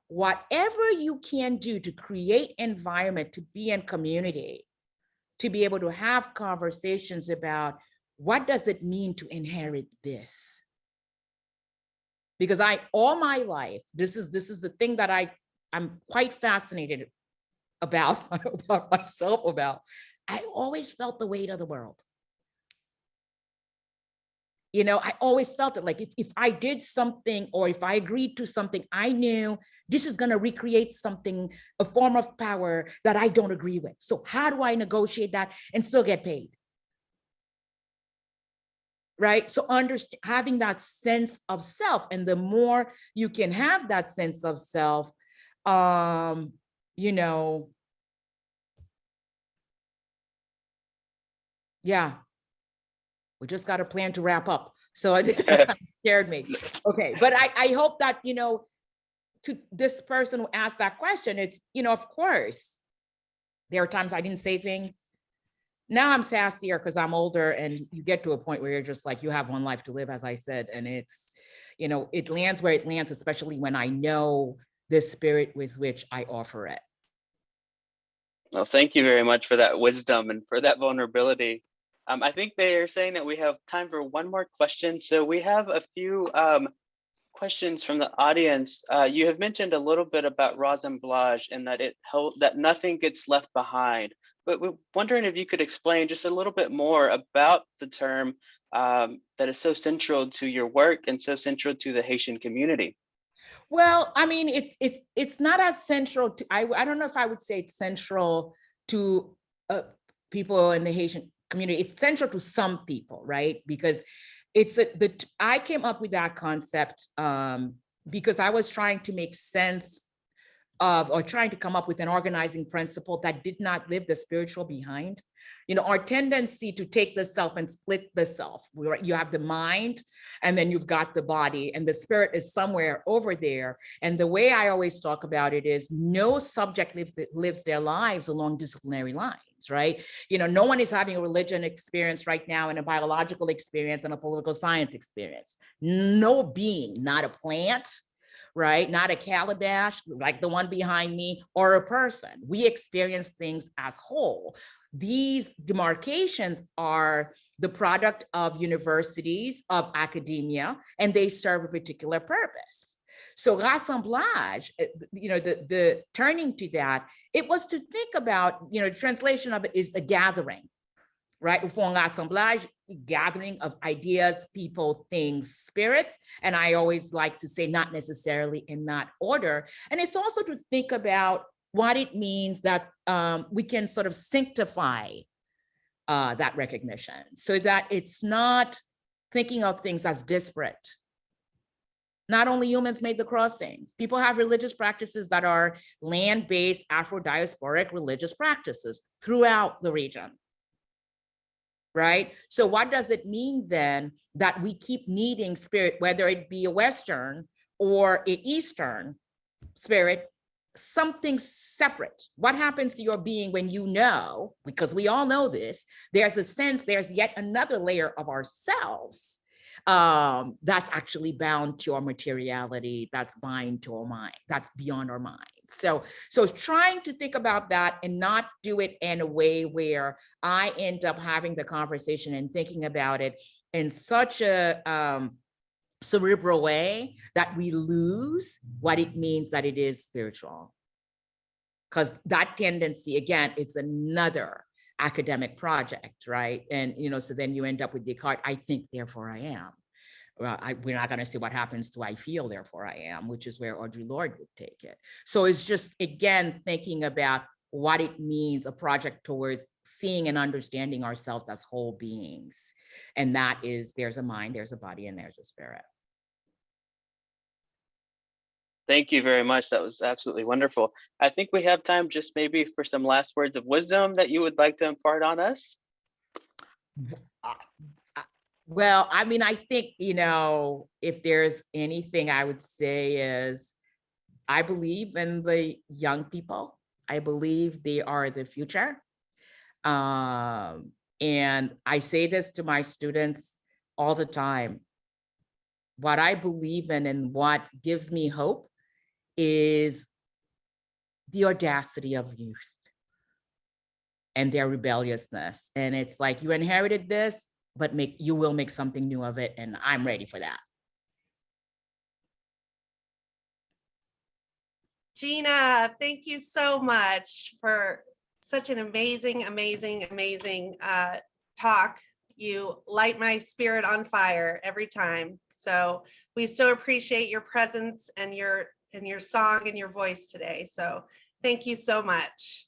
whatever you can do to create environment, to be in community, to be able to have conversations about what does it mean to inherit this? Because all my life, this is the thing that I'm quite fascinated about myself about. I always felt the weight of the world. I always felt it like if I did something or if I agreed to something, I knew this is going to recreate something, a form of power that I don't agree with. So how do I negotiate that and still get paid? Right? So having that sense of self, and the more you can have that sense of self, yeah, we just got a plan to wrap up. So it scared me. Okay, but I hope that, to this person who asked that question, it's, of course, there are times I didn't say things. Now I'm sassier because I'm older, and you get to a point where you're just like, you have one life to live, as I said, and it's, it lands where it lands, especially when I know the spirit with which I offer it. Well, thank you very much for that wisdom and for that vulnerability. I think they are saying that we have time for one more question. So we have a few questions from the audience. You have mentioned a little bit about Rasanblaj and that that nothing gets left behind. But we're wondering if you could explain just a little bit more about the term that is so central to your work and so central to the Haitian community. Well, I mean, it's not as central to, I don't know if I would say it's central to people in the Haitian community. It's central to some people, right? Because I came up with that concept because I was trying to make sense of, or trying to come up with an organizing principle that did not leave the spiritual behind. You know, our tendency to take the self and split the self. You have the mind, and then you've got the body, and the spirit is somewhere over there. And the way I always talk about it is no subject lives their lives along disciplinary lines, right? You know, no one is having a religion experience right now and a biological experience and a political science experience. No being, not a plant, right? Not a calabash like the one behind me, or a person. We experience things as whole. These demarcations are the product of universities, of academia, and they serve a particular purpose. So Rasanblaj, you know, the turning to that, it was to think about, you know, the translation of it is a gathering, right? For Rasanblaj, gathering of ideas, people, things, spirits. And I always like to say not necessarily in that order. And it's also to think about what it means that we can sort of sanctify that recognition so that it's not thinking of things as disparate. Not only humans made the crossings. People have religious practices that are land-based Afro-diasporic religious practices throughout the region. Right? So what does it mean then that we keep needing spirit, whether it be a Western or an Eastern spirit, something separate? What happens to your being when you know, because we all know this, there's a sense, there's yet another layer of ourselves that's actually bound to our materiality, that's bind to our mind, that's beyond our mind. So trying to think about that and not do it in a way where I end up having the conversation and thinking about it in such a cerebral way that we lose what it means that it is spiritual. Because that tendency, again, it's another academic project, right? And, you know, so then you end up with Descartes, I think, therefore I am. Well, we're not going to see what happens to I feel, therefore I am, which is where Audre Lorde would take it. So it's just, again, thinking about what it means, a project towards seeing and understanding ourselves as whole beings. And that is, there's a mind, there's a body, and there's a spirit. Thank you very much. That was absolutely wonderful. I think we have time just maybe for some last words of wisdom that you would like to impart on us. Well, I mean, I think, you know, if there's anything I would say is, I believe in the young people. I believe they are the future. And I say this to my students all the time. What I believe in and what gives me hope is the audacity of youth and their rebelliousness. And it's like, you inherited this, but you will make something new of it. And I'm ready for that. Gina, thank you so much for such an amazing, amazing, amazing talk. You light my spirit on fire every time. So we so appreciate your presence and your song and your voice today. So thank you so much.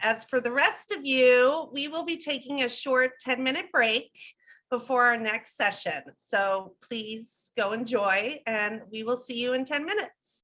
As for the rest of you, we will be taking a short 10-minute break before our next session. So please go enjoy, and we will see you in 10 minutes.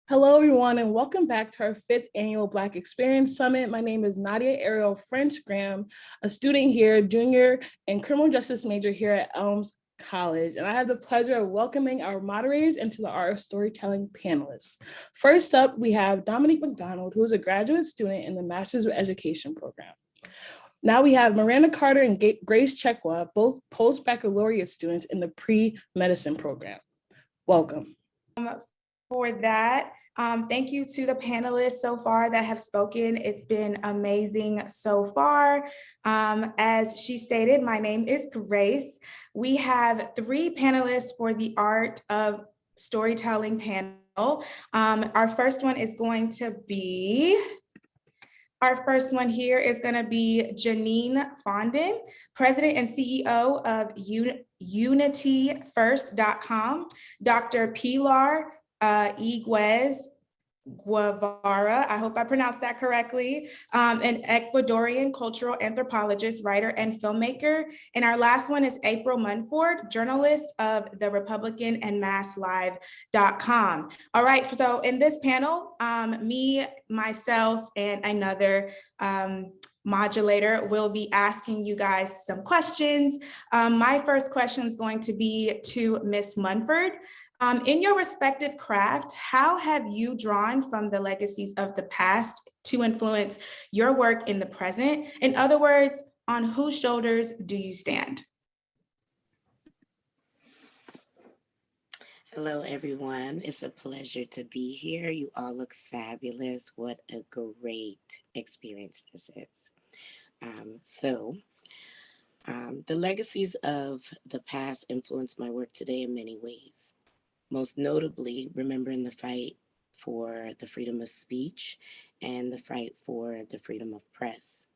Hello, everyone, and welcome back to our 5th annual Black Experience Summit. My name is Nadia Ariel French Graham, a student here, junior and criminal justice major here at Elms College, and I have the pleasure of welcoming our moderators into the Art of Storytelling panelists. First up, we have Dominique McDonald, who is a graduate student in the Master's of Education program. Now we have Miranda Carter and Grace Chekwa, both post-baccalaureate students in the pre-medicine program. Welcome. For that, Thank you to the panelists so far that have spoken. It's been amazing so far. As she stated, my name is Grace. We have 3 panelists for the Art of Storytelling panel. Our first one here is going to be Janine Fondon, President and CEO of UnityFirst.com, Dr. Pilar Eguez Guevara, I hope I pronounced that correctly, an Ecuadorian cultural anthropologist, writer, and filmmaker. And our last one is Aprell Munford, journalist of the Republican and MassLive.com. All right, so in this panel, me, myself, and another modulator will be asking you guys some questions. My first question is going to be to Ms. Munford. In your respective craft, how have you drawn from the legacies of the past to influence your work in the present? In other words, on whose shoulders do you stand? Hello, everyone. It's a pleasure to be here. You all look fabulous. What a great experience this is. The legacies of the past influence my work today in many ways. Most notably, remembering the fight for the freedom of speech and the fight for the freedom of press.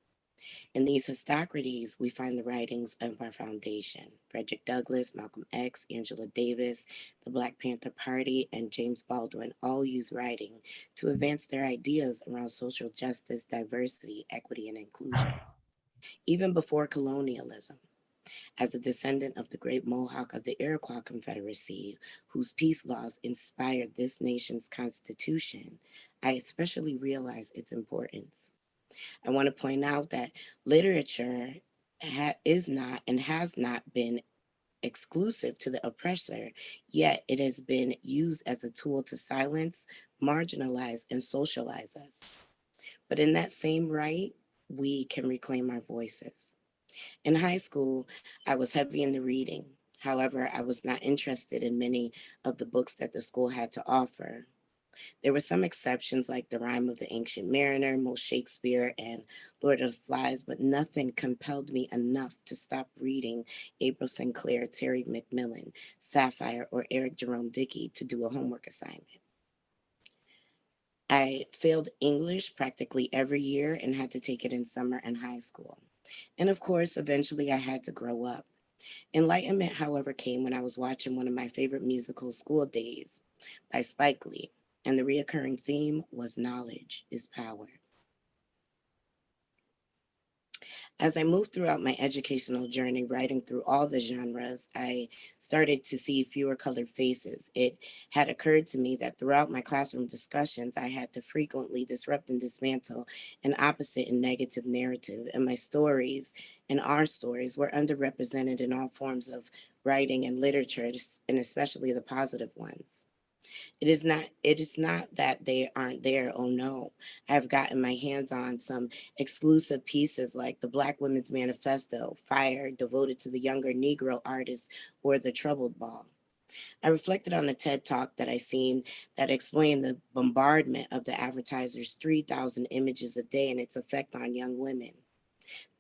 In these Histocrates, we find the writings of our foundation: Frederick Douglass, Malcolm X, Angela Davis, the Black Panther Party, and James Baldwin all use writing to advance their ideas around social justice, diversity, equity, and inclusion. Even before colonialism, as a descendant of the great Mohawk of the Iroquois Confederacy, whose peace laws inspired this nation's constitution, I especially realize its importance. I want to point out that literature is not and has not been exclusive to the oppressor, yet it has been used as a tool to silence, marginalize, and socialize us. But in that same right, we can reclaim our voices. In high school, I was heavy into reading. However, I was not interested in many of the books that the school had to offer. There were some exceptions like The Rime of the Ancient Mariner, most Shakespeare, and Lord of the Flies, but nothing compelled me enough to stop reading April Sinclair, Terry McMillan, Sapphire, or Eric Jerome Dickey to do a homework assignment. I failed English practically every year and had to take it in summer and high school. And of course, eventually I had to grow up. Enlightenment, however, came when I was watching one of my favorite musicals, School Days, by Spike Lee. And the reoccurring theme was knowledge is power. As I moved throughout my educational journey, writing through all the genres, I started to see fewer colored faces. It had occurred to me that throughout my classroom discussions, I had to frequently disrupt and dismantle an opposite and negative narrative, and my stories and our stories were underrepresented in all forms of writing and literature, and especially the positive ones. It is not that they aren't there. Oh no. I've gotten my hands on some exclusive pieces like the Black Women's Manifesto, Fire, devoted to the younger Negro artists, or the Troubled Ball. I reflected on the TED Talk that I seen that explained the bombardment of the advertisers' 3,000 images a day and its effect on young women.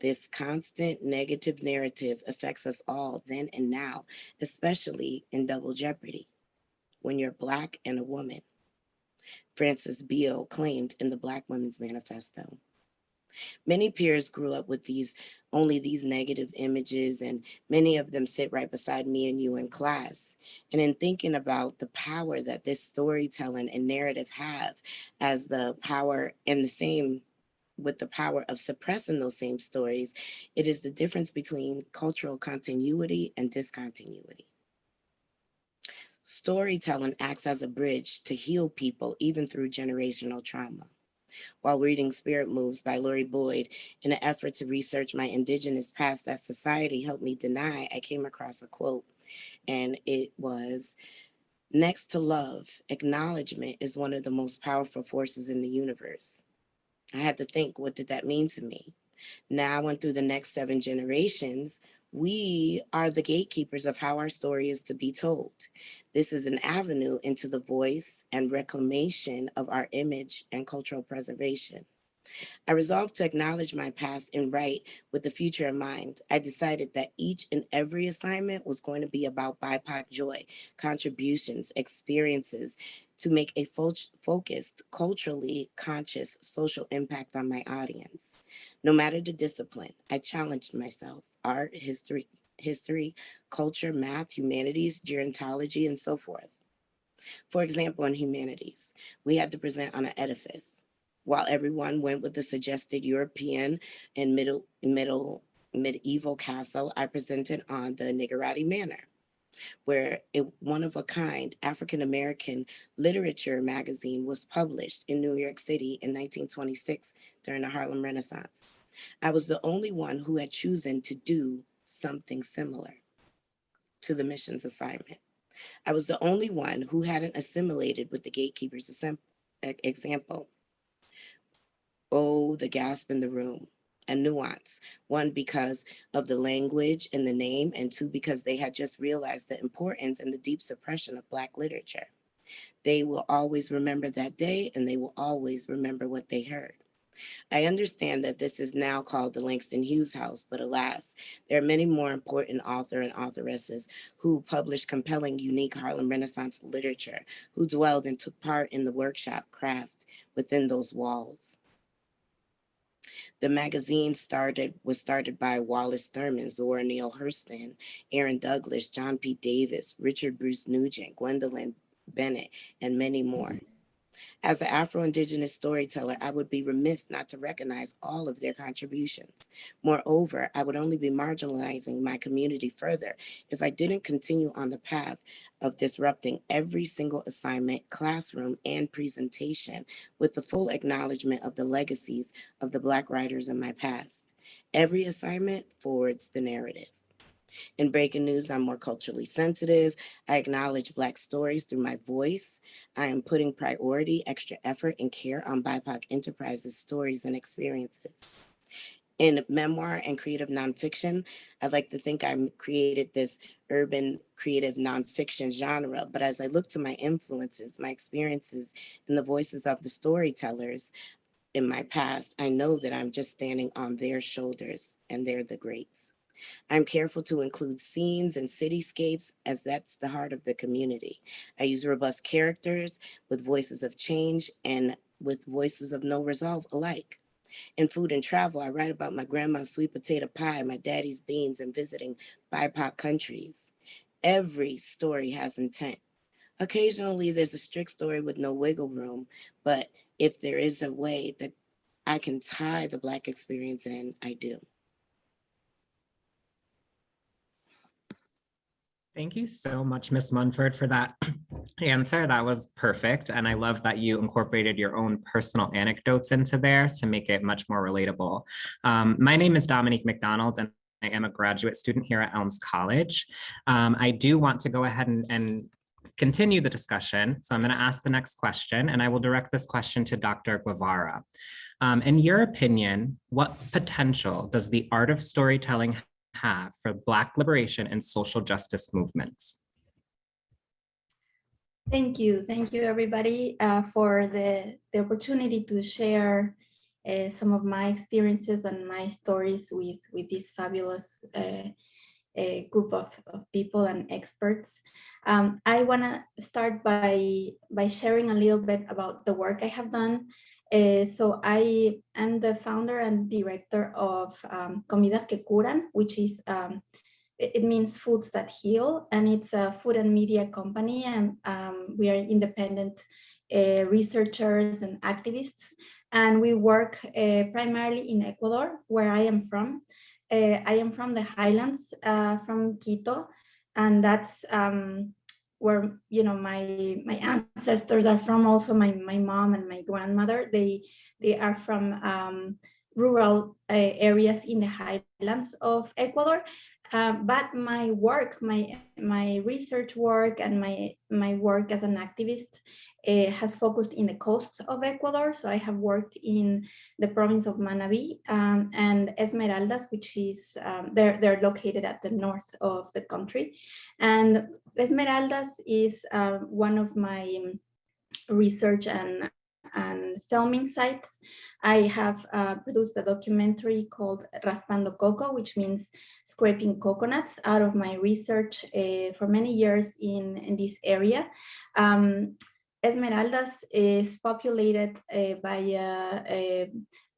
This constant negative narrative affects us all then and now, especially in Double Jeopardy, when you're Black and a woman. Frances Beale claimed in the Black Women's Manifesto. Many peers grew up with only these negative images, and many of them sit right beside me and you in class. And in thinking about the power that this storytelling and narrative have as the power and the same with the power of suppressing those same stories, it is the difference between cultural continuity and discontinuity. Storytelling acts as a bridge to heal people even through generational trauma. While reading Spirit Moves by Lori Boyd in an effort to research my indigenous past that society helped me deny, I came across a quote, and it was, "Next to love, acknowledgement is one of the most powerful forces in the universe." I had to think, what did that mean to me? Now and through the next 7 generations, We are the gatekeepers of how our story is to be told. This is an avenue into the voice and reclamation of our image and cultural preservation. I resolved to acknowledge my past and write with the future in mind. I decided that each and every assignment was going to be about BIPOC joy, contributions, experiences, to make a focused, culturally conscious social impact on my audience. No matter the discipline, I challenged myself: art, history, culture, math, humanities, gerontology, and so forth. For example, in humanities, we had to present on an edifice. While everyone went with the suggested European and medieval castle, I presented on the Nigarati Manor, where a one-of-a-kind African-American literature magazine was published in New York City in 1926 during the Harlem Renaissance. I was the only one who had chosen to do something similar to the missions assignment. I was the only one who hadn't assimilated with the gatekeeper's example. Oh, the gasp in the room. A nuance. One, because of the language and the name, and two, because they had just realized the importance and the deep suppression of Black literature. They will always remember that day, and they will always remember what they heard. I understand that this is now called the Langston Hughes House, but alas, there are many more important author and authoresses who published compelling, unique Harlem Renaissance literature, who dwelled and took part in the workshop craft within those walls. The magazine was started by Wallace Thurman, Zora Neale Hurston, Aaron Douglas, John P. Davis, Richard Bruce Nugent, Gwendolyn Bennett, and many more. As an Afro-Indigenous storyteller, I would be remiss not to recognize all of their contributions. Moreover, I would only be marginalizing my community further if I didn't continue on the path of disrupting every single assignment, classroom, and presentation with the full acknowledgement of the legacies of the Black writers in my past. Every assignment forwards the narrative. In breaking news, I'm more culturally sensitive. I acknowledge Black stories through my voice. I am putting priority, extra effort, and care on BIPOC enterprises, stories, and experiences. In memoir and creative nonfiction, I'd like to think I created this urban creative nonfiction genre, but as I look to my influences, my experiences, and the voices of the storytellers in my past, I know that I'm just standing on their shoulders, and they're the greats. I'm careful to include scenes and cityscapes, as that's the heart of the community. I use robust characters with voices of change and with voices of no resolve alike. In food and travel, I write about my grandma's sweet potato pie, my daddy's beans, and visiting BIPOC countries. Every story has intent. Occasionally, there's a strict story with no wiggle room, but if there is a way that I can tie the Black experience in, I do. Thank you so much, Ms. Munford, for that answer. That was perfect. And I love that you incorporated your own personal anecdotes into there to make it much more relatable. My name is Dominique McDonald, and I am a graduate student here at Elms College. I do want to go ahead and continue the discussion. So I'm going to ask the next question, and I will direct this question to Dr. Guevara. In your opinion, what potential does the art of storytelling have for Black liberation and social justice movements? Thank you everybody for the opportunity to share some of my experiences and my stories with this fabulous group of people and experts. I want to start by sharing a little bit about the work I have done. So I am the founder and director of Comidas que Curan, which is, it means foods that heal, and it's a food and media company, and we are independent researchers and activists, and we work primarily in Ecuador, where I am from. I am from the highlands, from Quito, and that's where, you know, my ancestors are from. Also my mom and my grandmother, they are from rural areas in the highlands of Ecuador. But my work, my research work and my work as an activist has focused in the coast of Ecuador. So I have worked in the province of Manabí and Esmeraldas, which is, they're located at the north of the country. And Esmeraldas is one of my research and filming sites. I have produced a documentary called Raspando Coco, which means scraping coconuts, out of my research for many years in this area. Esmeraldas is populated by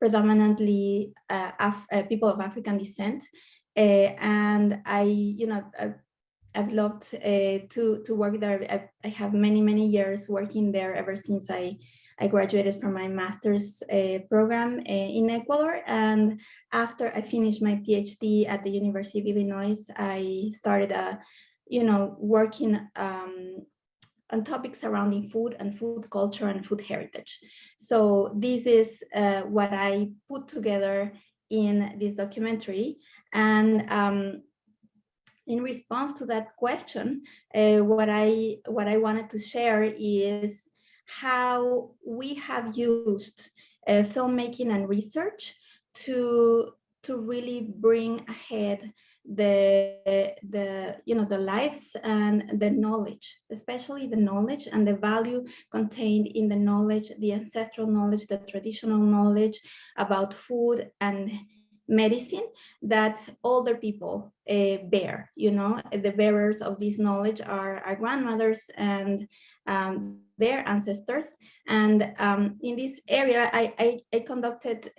predominantly people of African descent, and I've loved to work there. I have many years working there ever since I graduated from my master's program in Ecuador. And after I finished my PhD at the University of Illinois, I started working on topics surrounding food and food culture and food heritage. So this is what I put together in this documentary. And in response to that question, what I wanted to share is how we have used filmmaking and research to really bring ahead the lives and the knowledge, especially the knowledge and the value contained in the knowledge, the ancestral knowledge, the traditional knowledge about food and medicine that older people bear. The bearers of this knowledge are our grandmothers and their ancestors. And in this area, I conducted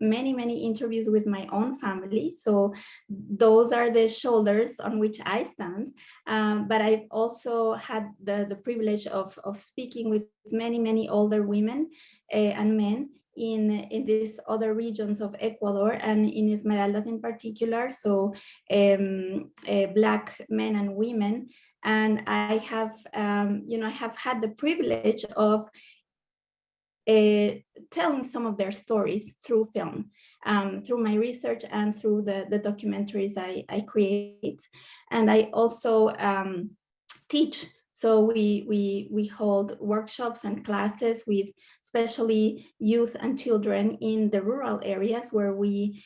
many interviews with my own family. So those are the shoulders on which I stand. But I've also had the privilege of speaking with many older women and men in these other regions of Ecuador and in Esmeraldas in particular, so Black men and women. And I have, I have had the privilege of telling some of their stories through film, through my research and through the documentaries I create. And I also teach. So we hold workshops and classes with especially youth and children in the rural areas where we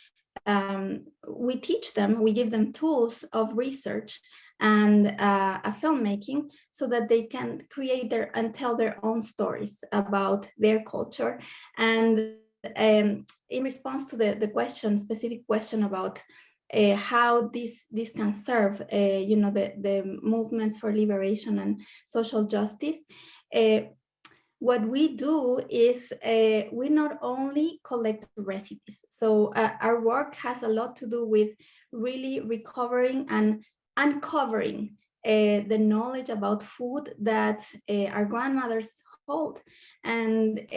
teach them, we give them tools of research and filmmaking so that they can create and tell their own stories about their culture. And in response to the specific question about how this can serve, the movements for liberation and social justice. What we do is we not only collect recipes. So our work has a lot to do with really recovering and uncovering the knowledge about food that our grandmothers hold, and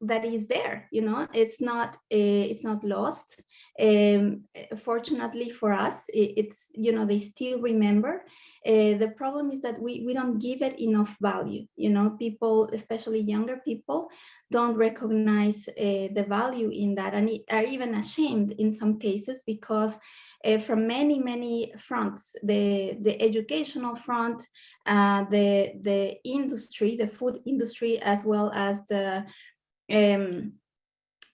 that is there. It's not lost. Fortunately for us, it's they still remember. The problem is that we don't give it enough value. People, especially younger people, don't recognize the value in that, and are even ashamed in some cases because from many fronts, the educational front, the industry, the food industry, as well as the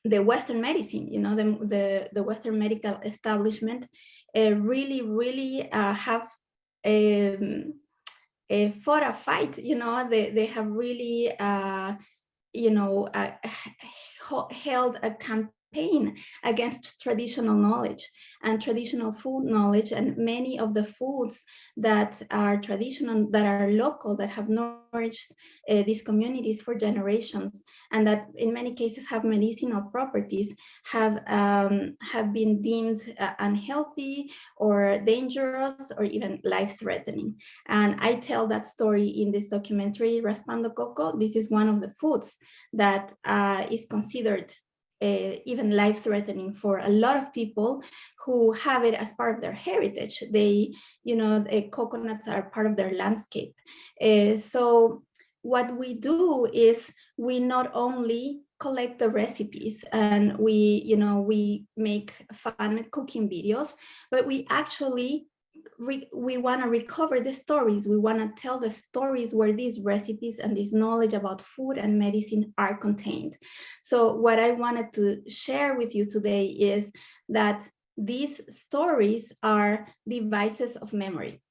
Western medicine, the Western medical establishment, really have fought a fight. They have really held a campaign against traditional knowledge and traditional food knowledge, and many of the foods that are traditional, that are local, that have nourished these communities for generations, and that in many cases have medicinal properties, have been deemed unhealthy or dangerous or even life-threatening. And I tell that story in this documentary, Raspando Coco. This is one of the foods that is considered even life-threatening for a lot of people who have it as part of their heritage. Coconuts are part of their landscape. So what we do is we not only collect the recipes and we make fun cooking videos, but we actually we want to recover the stories. We want to tell the stories where these recipes and this knowledge about food and medicine are contained. So what I wanted to share with you today is that these stories are devices of memory.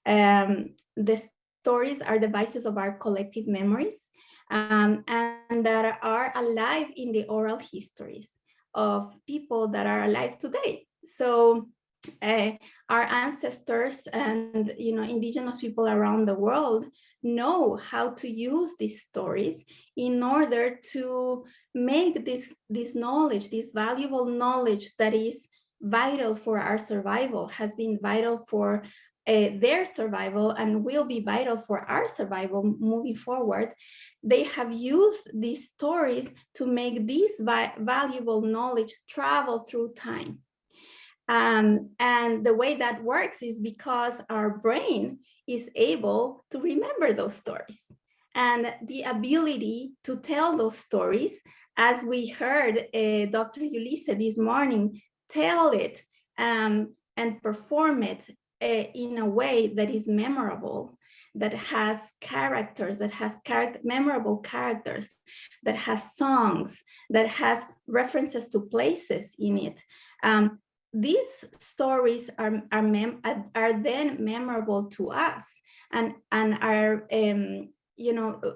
The stories are devices of our collective memories, and that are alive in the oral histories of people that are alive today. So our ancestors and indigenous people around the world know how to use these stories in order to make this knowledge, this valuable knowledge that is vital for our survival, has been vital for their survival and will be vital for our survival moving forward. They have used these stories to make this valuable knowledge travel through time. And the way that works is because our brain is able to remember those stories. And the ability to tell those stories, as we heard Dr. Eulisse this morning, tell it and perform it in a way that is memorable, that has characters, that has memorable characters, that has songs, that has references to places in it. These stories are then memorable to us, and are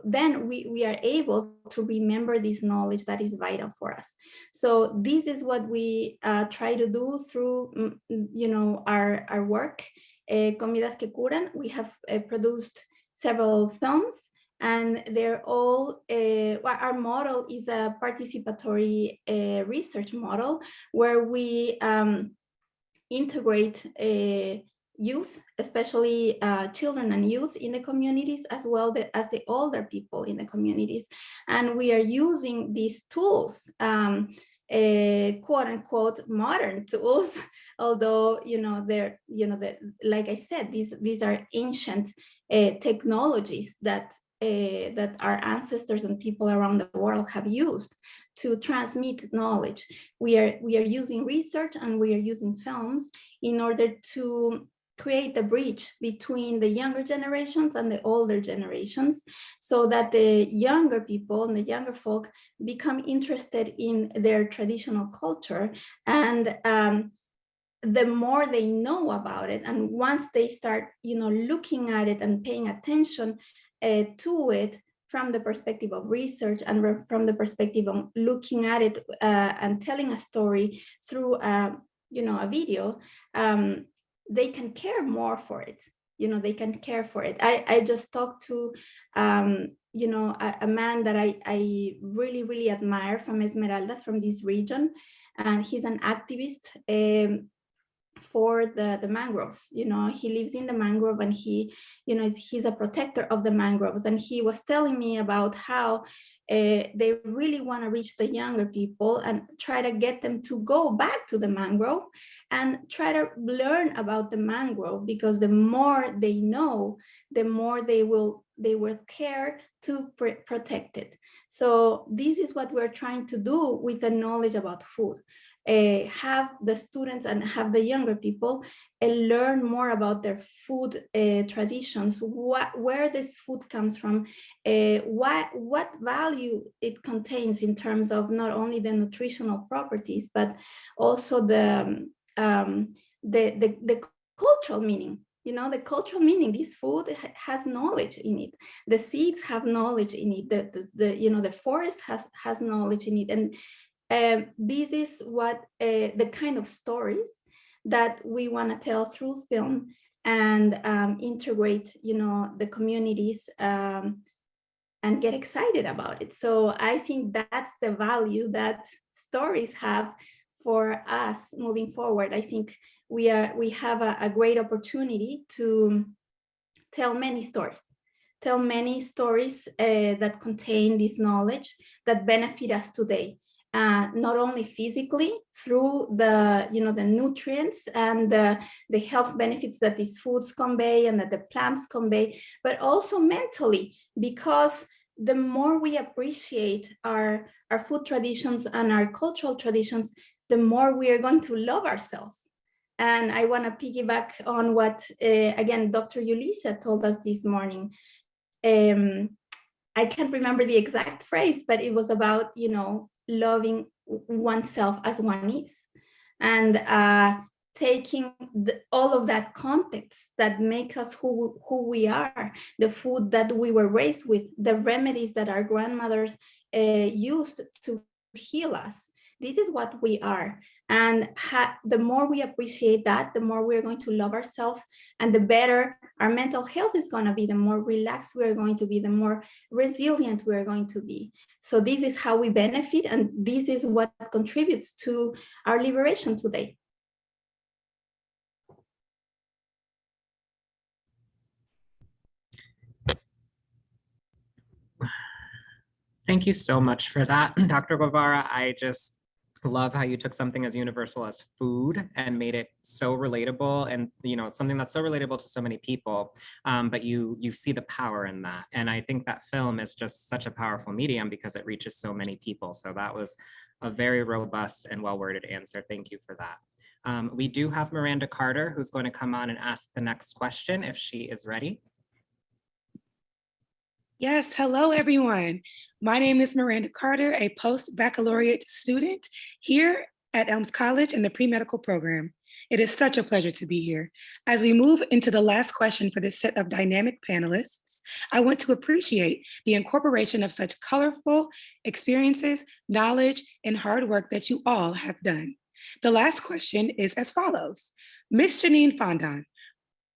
then we are able to remember this knowledge that is vital for us. So this is what we try to do through our work, Comidas que Curan. We have produced several films, and they're all, our model is a participatory research model where we integrate youth, especially children and youth in the communities, as well as the older people in the communities. And we are using these tools, quote unquote modern tools, although they're like I said, these are ancient technologies that our ancestors and people around the world have used to transmit knowledge. We are using research and we are using films in order to create a bridge between the younger generations and the older generations, so that the younger people and the younger folk become interested in their traditional culture. And the more they know about it, and once they start looking at it and paying attention to it from the perspective of research and from the perspective of looking at it and telling a story through a video, they can care more for it. They can care for it. I just talked to a man that I really, really admire from Esmeraldas, from this region, and he's an activist for the mangroves. He lives in the mangrove, and he's a protector of the mangroves. And he was telling me about how they really want to reach the younger people and try to get them to go back to the mangrove and try to learn about the mangrove, because the more they know, the more they will care to protect it. So this is what we're trying to do with the knowledge about food. Have the students and have the younger people learn more about their food traditions, where this food comes from, what value it contains in terms of not only the nutritional properties, but also the cultural meaning. The cultural meaning. This food has knowledge in it. The seeds have knowledge in it. The forest has knowledge in it. And this is what the kind of stories that we want to tell through film and integrate, the communities and get excited about it. So I think that's the value that stories have for us moving forward. I think we have a great opportunity to tell many stories that contain this knowledge that benefit us today. Not only physically through the nutrients and the health benefits that these foods convey and that the plants convey, but also mentally, because the more we appreciate our food traditions and our cultural traditions, the more we are going to love ourselves. And I want to piggyback on what, again, Dr. Eulisse told us this morning. I can't remember the exact phrase, but it was about, loving oneself as one is. And taking all of that context that make us who we are, the food that we were raised with, the remedies that our grandmothers used to heal us. This is what we are. And the more we appreciate that, the more we're going to love ourselves, and the better our mental health is going to be, the more relaxed we're going to be, the more resilient we're going to be. So this is how we benefit, and this is what contributes to our liberation today. Thank you so much for that, Dr. Guevara. I just love how you took something as universal as food and made it so relatable, and it's something that's so relatable to so many people, but you see the power in that. And I think that film is just such a powerful medium because it reaches so many people. So that was a very robust and well-worded answer. Thank you for that. We do have Miranda Carter, who's going to come on and ask the next question if she is ready. Yes, hello everyone. My name is Miranda Carter, a post-baccalaureate student here at Elms College in the pre-medical program. It is such a pleasure to be here. As we move into the last question for this set of dynamic panelists, I want to appreciate the incorporation of such colorful experiences, knowledge, and hard work that you all have done. The last question is as follows. Ms. Janine Fondon,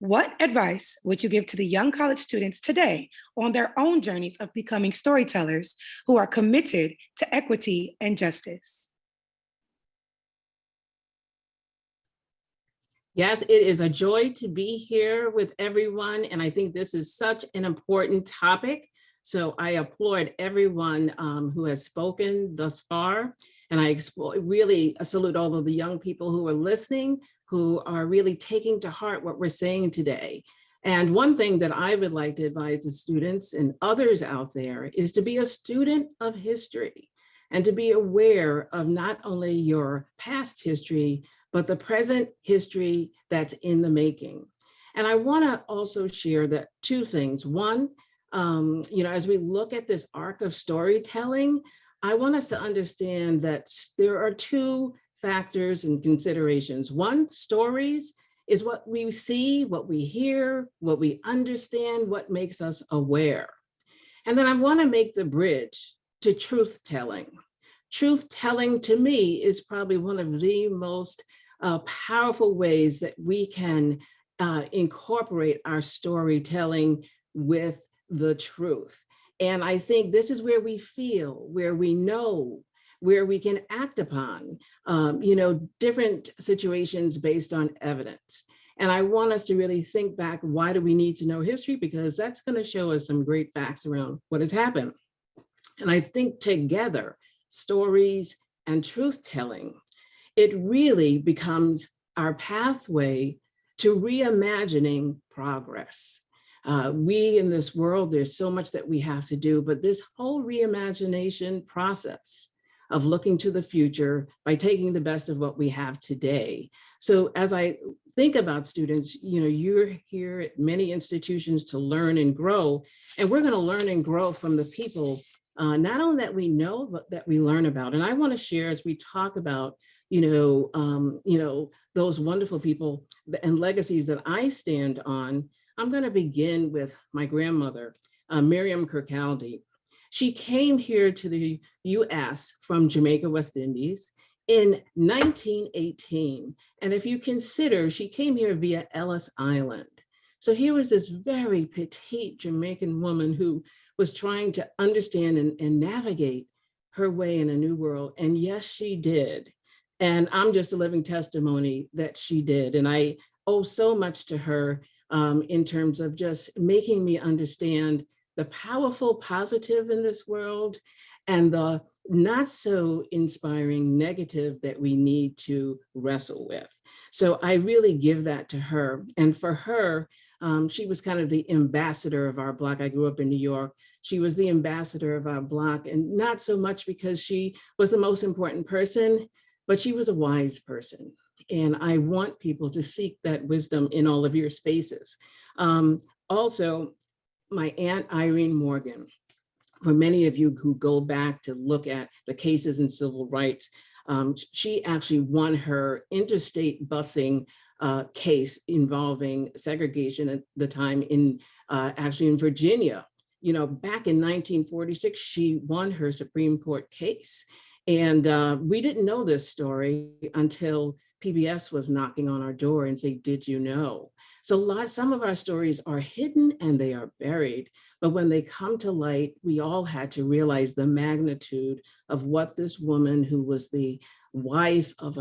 what advice would you give to the young college students today on their own journeys of becoming storytellers who are committed to equity and justice? Yes, it is a joy to be here with everyone, and I think this is such an important topic. So I applaud everyone who has spoken thus far, and I really salute all of the young people who are listening, who are really taking to heart what we're saying today. And one thing that I would like to advise the students and others out there is to be a student of history and to be aware of not only your past history, but the present history that's in the making. And I want to also share that two things. One, as we look at this arc of storytelling, I want us to understand that there are two factors and considerations. One, stories is what we see, what we hear, what we understand, what makes us aware. And then I want to make the bridge to truth telling. Truth telling to me is probably one of the most powerful ways that we can incorporate our storytelling with the truth. And I think this is where we feel, where we know, where we can act upon, different situations based on evidence. And I want us to really think back, why do we need to know history? Because that's going to show us some great facts around what has happened. And I think together, stories and truth telling, it really becomes our pathway to reimagining progress. We in this world, there's so much that we have to do, but this whole reimagination process of looking to the future by taking the best of what we have today. So as I think about students, you're here at many institutions to learn and grow, and we're going to learn and grow from the people, not only that we know, but that we learn about. And I want to share, as we talk about, those wonderful people and legacies that I stand on, I'm going to begin with my grandmother, Miriam Kirkcaldy. She came here to the US from Jamaica, West Indies in 1918. And if you consider, she came here via Ellis Island. So here was this very petite Jamaican woman who was trying to understand and navigate her way in a new world. And yes, she did. And I'm just a living testimony that she did. And I owe so much to her in terms of just making me understand the powerful positive in this world and the not so inspiring negative that we need to wrestle with. So I really give that to her. And for her, she was kind of the ambassador of our Block. I grew up in New York. She was the ambassador of our Block, and not so much because she was the most important person, but she was a wise person. And I want people to seek that wisdom in all of your spaces. Also, my Aunt Irene Morgan, for many of you who go back to look at the cases in civil rights, she actually won her interstate busing case involving segregation at the time in actually in Virginia. You know, back in 1946, she won her Supreme Court case. And we didn't know this story until PBS was knocking on our door and say, did you know? So some of our stories are hidden and they are buried, but when they come to light, we all had to realize the magnitude of what this woman, who was the wife of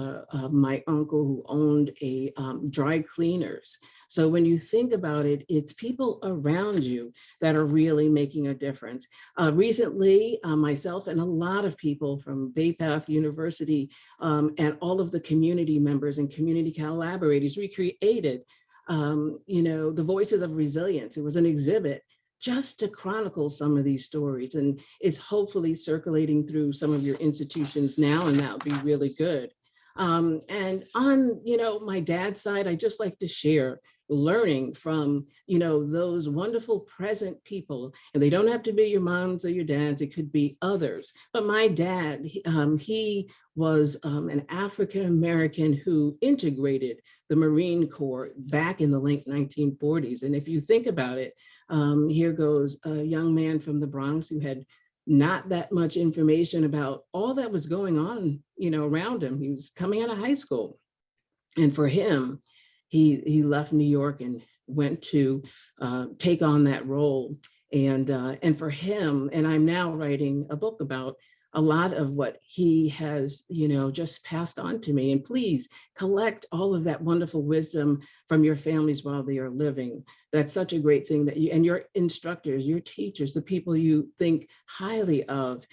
my uncle who owned a dry cleaners. So when you think about it, it's people around you that are really making a difference. Recently, myself and a lot of people from Bay Path University and all of the community members and community collaborators, we created the Voices of Resilience. It was an exhibit just to chronicle some of these stories, and it's hopefully circulating through some of your institutions now, and that would be really good. And on my dad's side, I just like to share learning from those wonderful present people, and they don't have to be your moms or your dads, it could be others. But my dad, he was an African-American who integrated the Marine Corps back in the late 1940s. And if you think about it, here goes a young man from the Bronx who had not that much information about all that was going on, around him. He was coming out of high school. And for him, he left New York and went to take on that role. And for him, and I'm now writing a book about a lot of what he has, just passed on to me. And please collect all of that wonderful wisdom from your families while they are living. That's such a great thing that you, and your instructors, your teachers, the people you think highly of.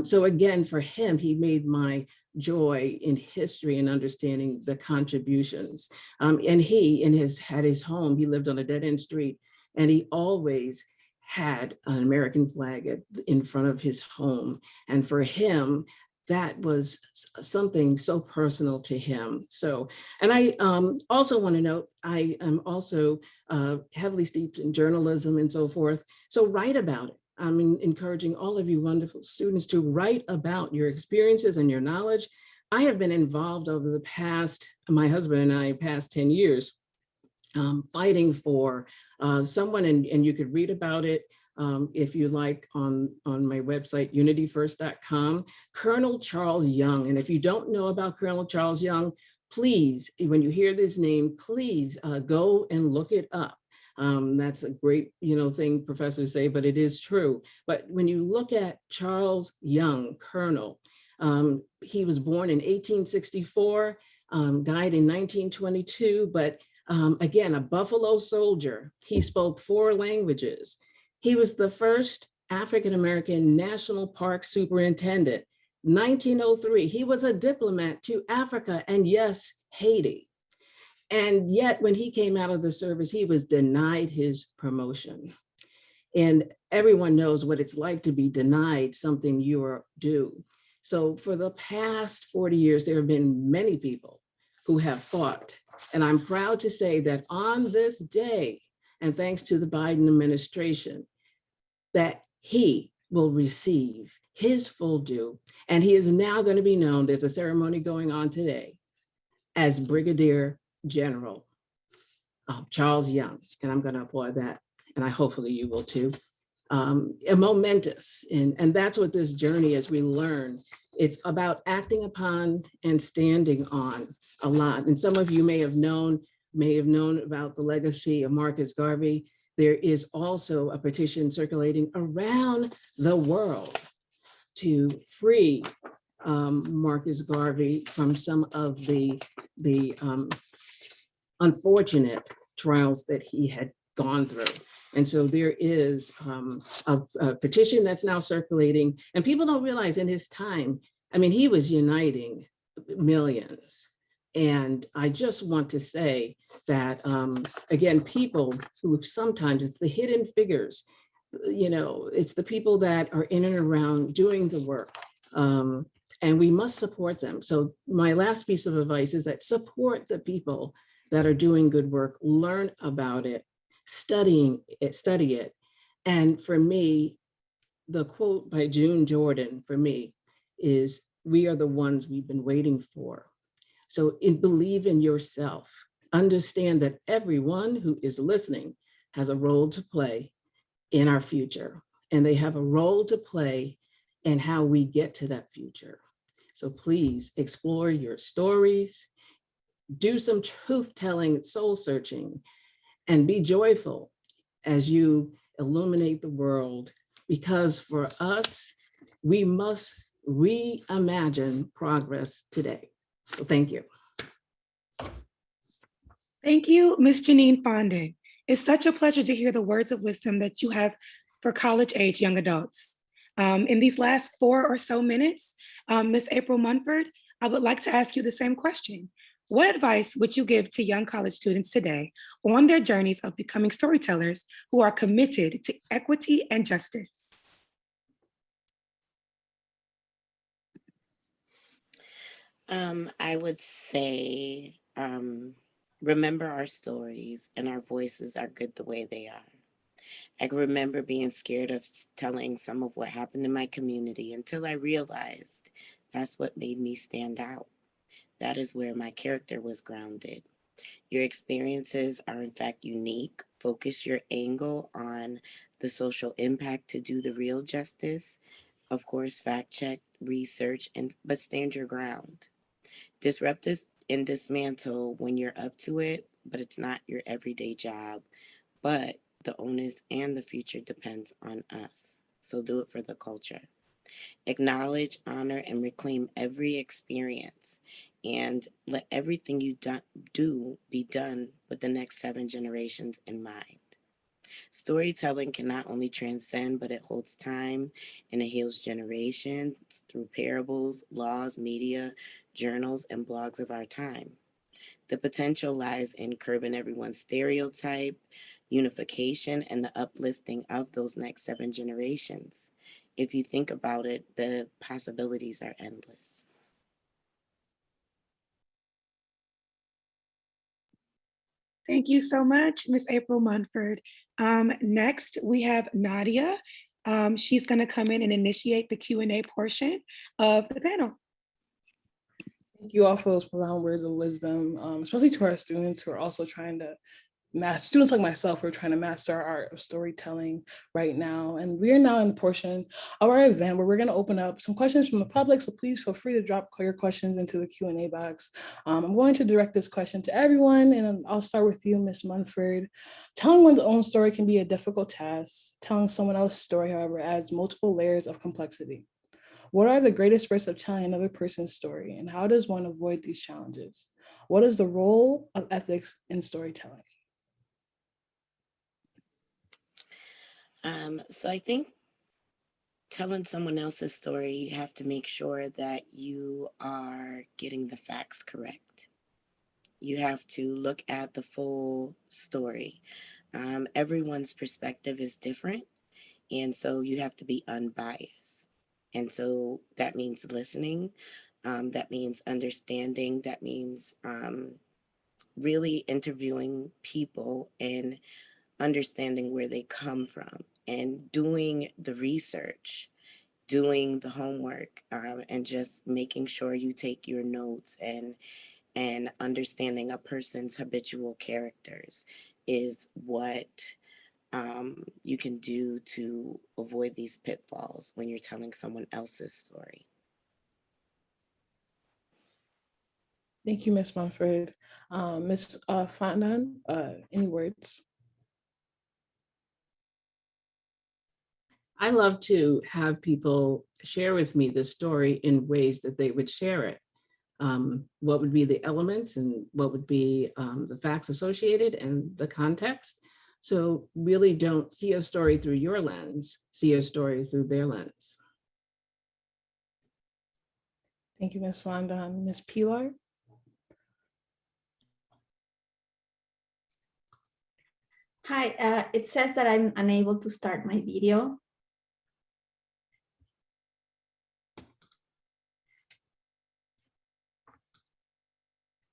So again, for him, he made my joy in history and understanding the contributions. And he, had his home, he lived on a dead-end street, and he always had an American flag in front of his home. And for him, that was something so personal to him. So, and I also want to note, I am also heavily steeped in journalism and so forth. So write about it. I'm encouraging all of you wonderful students to write about your experiences and your knowledge. I have been involved over the past, my husband and I, past 10 years, fighting for someone, and you could read about it if you like on my website, unityfirst.com, Colonel Charles Young. And if you don't know about Colonel Charles Young, please, when you hear this name, please go and look it up. That's a great, thing professors say, but it is true. But when you look at Charles Young, Colonel, he was born in 1864, died in 1922, but again, a Buffalo soldier. He spoke 4 languages. He was the first African-American National Park Superintendent. 1903, he was a diplomat to Africa and yes, Haiti. And yet when he came out of the service, he was denied his promotion. And everyone knows what it's like to be denied something you are due. So for the past 40 years, there have been many people who have fought. And I'm proud to say that on this day, and thanks to the Biden administration, that he will receive his full due. And he is now going to be known, there's a ceremony going on today, as Brigadier General Charles Young. And I'm going to applaud that. And hopefully you will too. Momentous. And that's what this journey is. We learn. It's about acting upon and standing on a lot. And some of you may have known about the legacy of Marcus Garvey. There is also a petition circulating around the world to free Marcus Garvey from some of the unfortunate trials that he had gone through. And so there is a petition that's now circulating, and people don't realize in his time, I mean, he was uniting millions. And I just want to say that, again, people who sometimes it's the hidden figures, it's the people that are in and around doing the work. And we must support them. So my last piece of advice is that support the people that are doing good work, learn about it, study it. And for me, the quote by June Jordan for me is, "We are the ones we've been waiting for." So believe in yourself. Understand that everyone who is listening has a role to play in our future, and they have a role to play in how we get to that future. So please explore your stories, do some truth-telling, soul-searching, and be joyful as you illuminate the world, because for us, we must reimagine progress today. So thank you. Thank you, Ms. Janine Fondon. It's such a pleasure to hear the words of wisdom that you have for college-age young adults. In these last 4 or so minutes, Ms. Aprell Munford, I would like to ask you the same question. What advice would you give to young college students today on their journeys of becoming storytellers who are committed to equity and justice? I would say, remember our stories and our voices are good the way they are. I can remember being scared of telling some of what happened in my community until I realized that's what made me stand out. That is where my character was grounded. Your experiences are in fact unique. Focus your angle on the social impact to do the real justice. Of course, fact check, research, but stand your ground. Disrupt this and dismantle when you're up to it, but it's not your everyday job. But the onus and the future depends on us. So do it for the culture. Acknowledge, honor, and reclaim every experience, and let everything you do be done with the next 7 generations in mind. Storytelling can not only transcend, but it holds time and it heals generations through parables, laws, media, journals, and blogs of our time. The potential lies in curbing everyone's stereotype, unification, and the uplifting of those next 7 generations. If you think about it, the possibilities are endless. Thank you so much, Ms. Aprell Munford. Next, we have Nadia. She's going to come in and initiate the Q&A portion of the panel. Thank you all for those profound words of wisdom, especially to our students who are also trying to students like myself who are trying to master our art of storytelling right now. And we are now in the portion of our event where we're going to open up some questions from the public. So please feel free to drop your questions into the Q&A box. I'm going to direct this question to everyone, and I'll start with you, Ms. Munford. Telling one's own story can be a difficult task. Telling someone else's story, however, adds multiple layers of complexity. What are the greatest risks of telling another person's story, and how does one avoid these challenges? What is the role of ethics in storytelling? So I think telling someone else's story, you have to make sure that you are getting the facts correct. You have to look at the full story. Everyone's perspective is different, and so you have to be unbiased. And so that means listening, that means understanding, that means really interviewing people and understanding where they come from and doing the research, doing the homework, and just making sure you take your notes and understanding a person's habitual characters is what you can do to avoid these pitfalls when you're telling someone else's story. Thank you, Ms. Munford. Ms. Fondon, any words? I love to have people share with me the story in ways that they would share it. What would be the elements and what would be the facts associated and the context. So really don't see a story through your lens, see a story through their lens. Thank you, Ms. Fondon. Ms. Pilar? Hi, it says that I'm unable to start my video.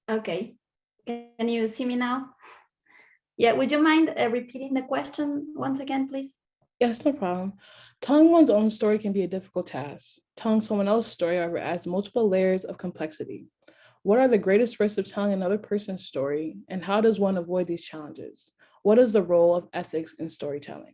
Okay, can you see me now? Yeah, would you mind repeating the question once again, please? Yes, no problem. Telling one's own story can be a difficult task. Telling someone else's story, however, adds multiple layers of complexity. What are the greatest risks of telling another person's story, and how does one avoid these challenges? What is the role of ethics in storytelling?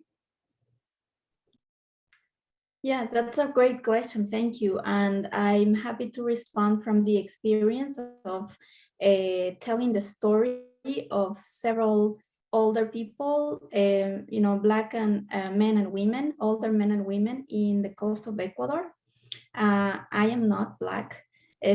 Yeah, that's a great question. Thank you. And I'm happy to respond from the experience of telling the story of several older people, Black and men and women, older men and women in the coast of Ecuador. I am not Black,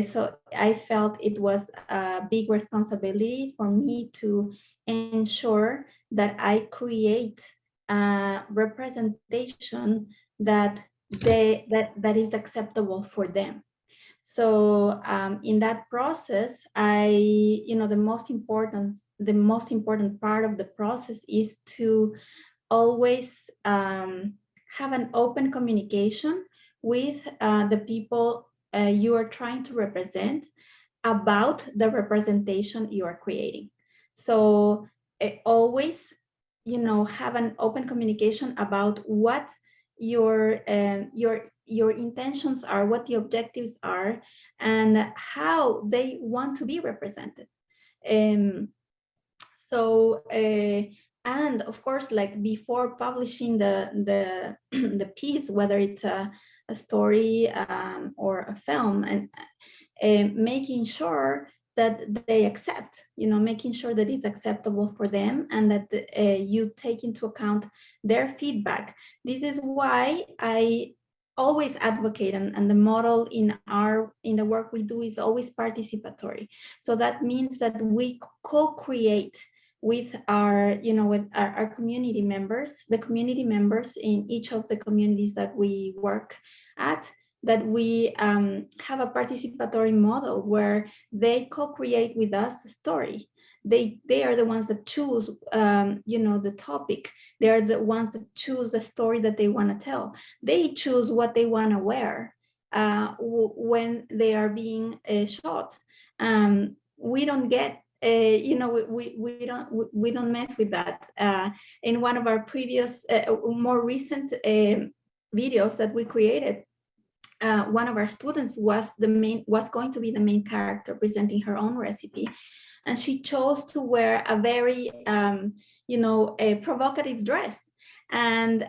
so I felt it was a big responsibility for me to ensure that I create a representation that is acceptable for them. So in that process, the most important part of the process is to always have an open communication with the people you are trying to represent about the representation you are creating. So always, have an open communication about what your intentions are, what the objectives are, and how they want to be represented. And of course, like before publishing the the piece, whether it's a story or a film, and making sure that they accept, making sure that it's acceptable for them, and that you take into account their feedback. This is why I always advocate, and the model in the work we do is always participatory. So that means that we co-create with our community members, the community members in each of the communities that we work at, that we have a participatory model where they co-create with us the story. They are the ones that choose, the topic. They are the ones that choose the story that they want to tell. They choose what they want to wear when they are being shot. We don't get, we don't mess with that. In one of our previous, more recent videos that we created, one of our students was going to be the main character presenting her own recipe, and she chose to wear a very a provocative dress, and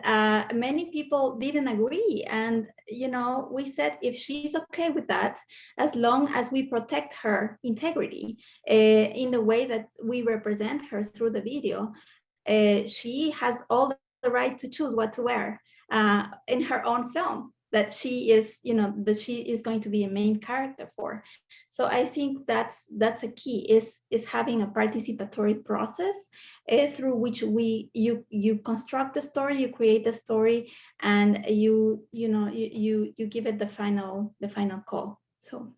many people didn't agree. And we said, if she's okay with that, as long as we protect her integrity in the way that we represent her through the video, she has all the right to choose what to wear in her own film that she is going to be a main character for. So I think that's a key, is having a participatory process through which you construct the story, you create the story, and you give it the final call. So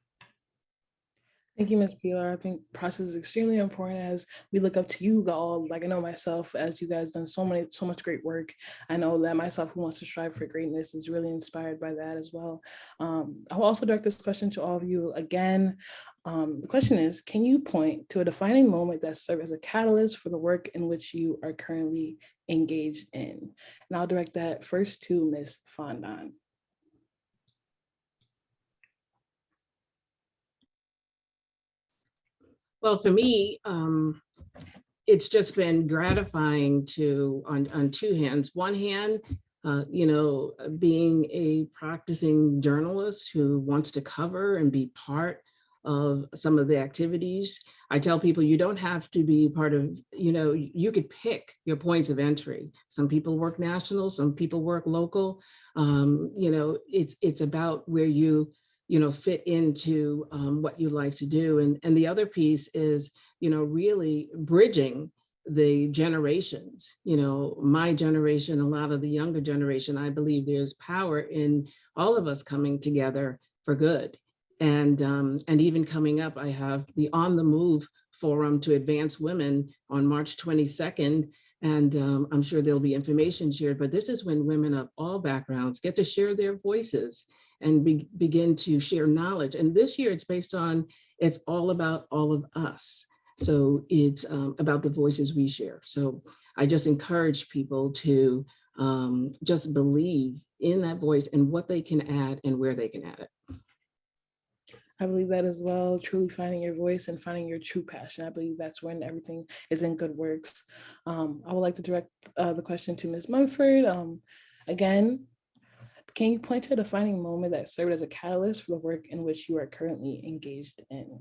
Thank you, Ms. Pilar. I think process is extremely important as we look up to you all. Like, I know myself, as you guys done so much great work. I know that myself, who wants to strive for greatness, is really inspired by that as well. I'll also direct this question to all of you again. The question is, can you point to a defining moment that served as a catalyst for the work in which you are currently engaged in? And I'll direct that first to Ms. Fondon. Well, for me, it's just been gratifying to, on two hands. One hand, being a practicing journalist who wants to cover and be part of some of the activities. I tell people, you don't have to be part of, you could pick your points of entry. Some people work national, some people work local. It's about where you fit into what you like to do. And the other piece is, really bridging the generations, my generation, a lot of the younger generation, I believe there's power in all of us coming together for good. And even coming up, I have the On the Move Forum to Advance Women on March 22nd. And I'm sure there'll be information shared, but this is when women of all backgrounds get to share their voices and begin to share knowledge. And this year it's all about all of us. So it's about the voices we share. So I just encourage people to just believe in that voice and what they can add and where they can add it. I believe that as well, truly finding your voice and finding your true passion. I believe that's when everything is in good works. I would like to direct the question to Ms. Munford. Again, can you point to a defining moment that served as a catalyst for the work in which you are currently engaged in?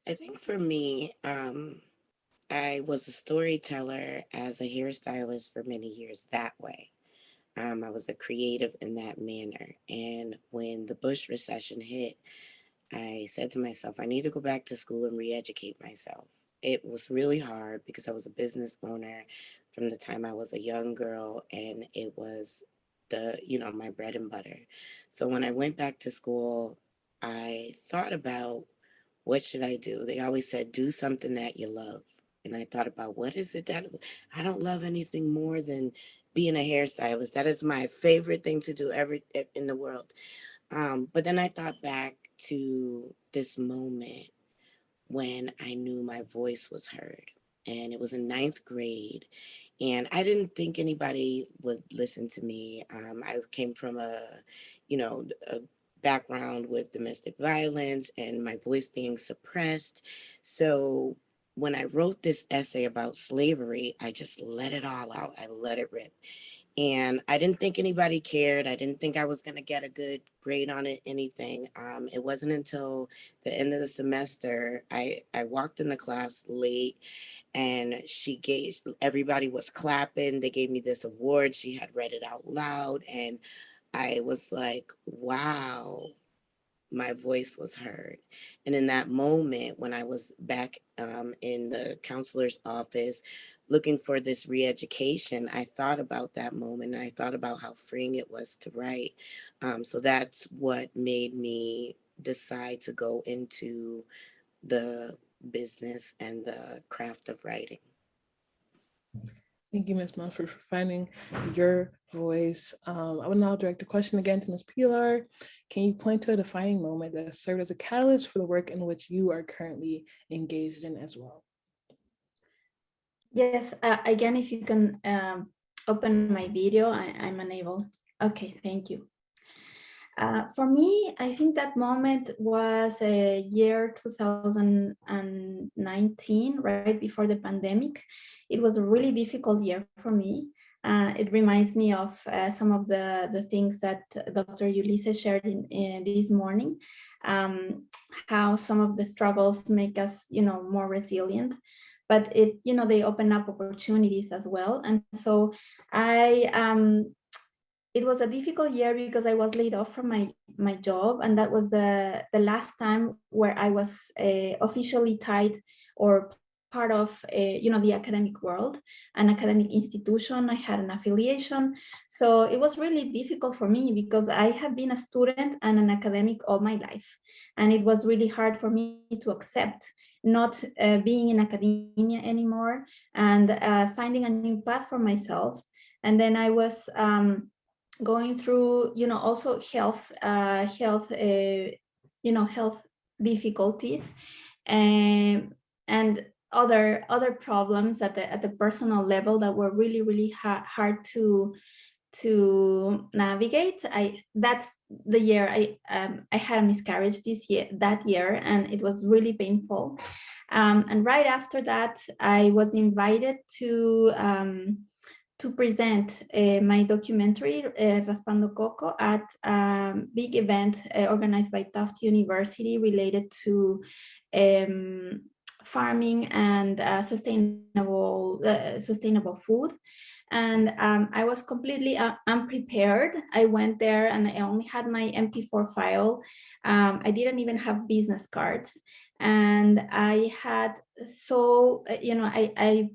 I think for me, I was a storyteller as a hairstylist for many years that way. I was a creative in that manner. And when the Bush recession hit, I said to myself, I need to go back to school and re-educate myself. It was really hard because I was a business owner from the time I was a young girl, and it was my bread and butter. So when I went back to school, I thought about, what should I do? They always said, do something that you love. And I thought about, what is it that I don't love anything more than being a hairstylist. That is my favorite thing to do in the world. But then I thought back to this moment when I knew my voice was heard. And it was in 9th grade. And I didn't think anybody would listen to me. I came from a background with domestic violence and my voice being suppressed. So when I wrote this essay about slavery, I just let it all out. I let it rip. And I didn't think anybody cared. I didn't think I was going to get a good grade on it, anything. It wasn't until the end of the semester, I walked in the class late, and everybody was clapping. They gave me this award. She had read it out loud. And I was like, wow, my voice was heard. And in that moment, when I was back in the counselor's office looking for this re-education, I thought about that moment, and I thought about how freeing it was to write. So that's what made me decide to go into the business and the craft of writing. Thank you, Ms. Munford, for finding your voice. I will now direct the question again to Ms. Pilar. Can you point to a defining moment that served as a catalyst for the work in which you are currently engaged in as well? Yes, again, if you can open my video, I'm unable. Okay, thank you. For me, I think that moment was a year 2019, right before the pandemic. It was a really difficult year for me. It reminds me of some of the things that Dr. Eulisse shared in this morning, how some of the struggles make us, more resilient. But they open up opportunities as well. And so it was a difficult year because I was laid off from my job, and that was the last time where I was officially tied or part of the academic world, an academic institution. I had an affiliation, so it was really difficult for me because I have been a student and an academic all my life, and it was really hard for me to accept not being in academia anymore and finding a new path for myself. And then I was going through, also health difficulties and other problems at the personal level that were really, really hard to navigate. That's the year I had a miscarriage that year, and it was really painful. And right after that, I was invited to present my documentary, Raspando Coco, at a big event organized by Tufts University related to farming and sustainable food. And I was completely unprepared. I went there and I only had my MP4 file. I didn't even have business cards. And I had so, I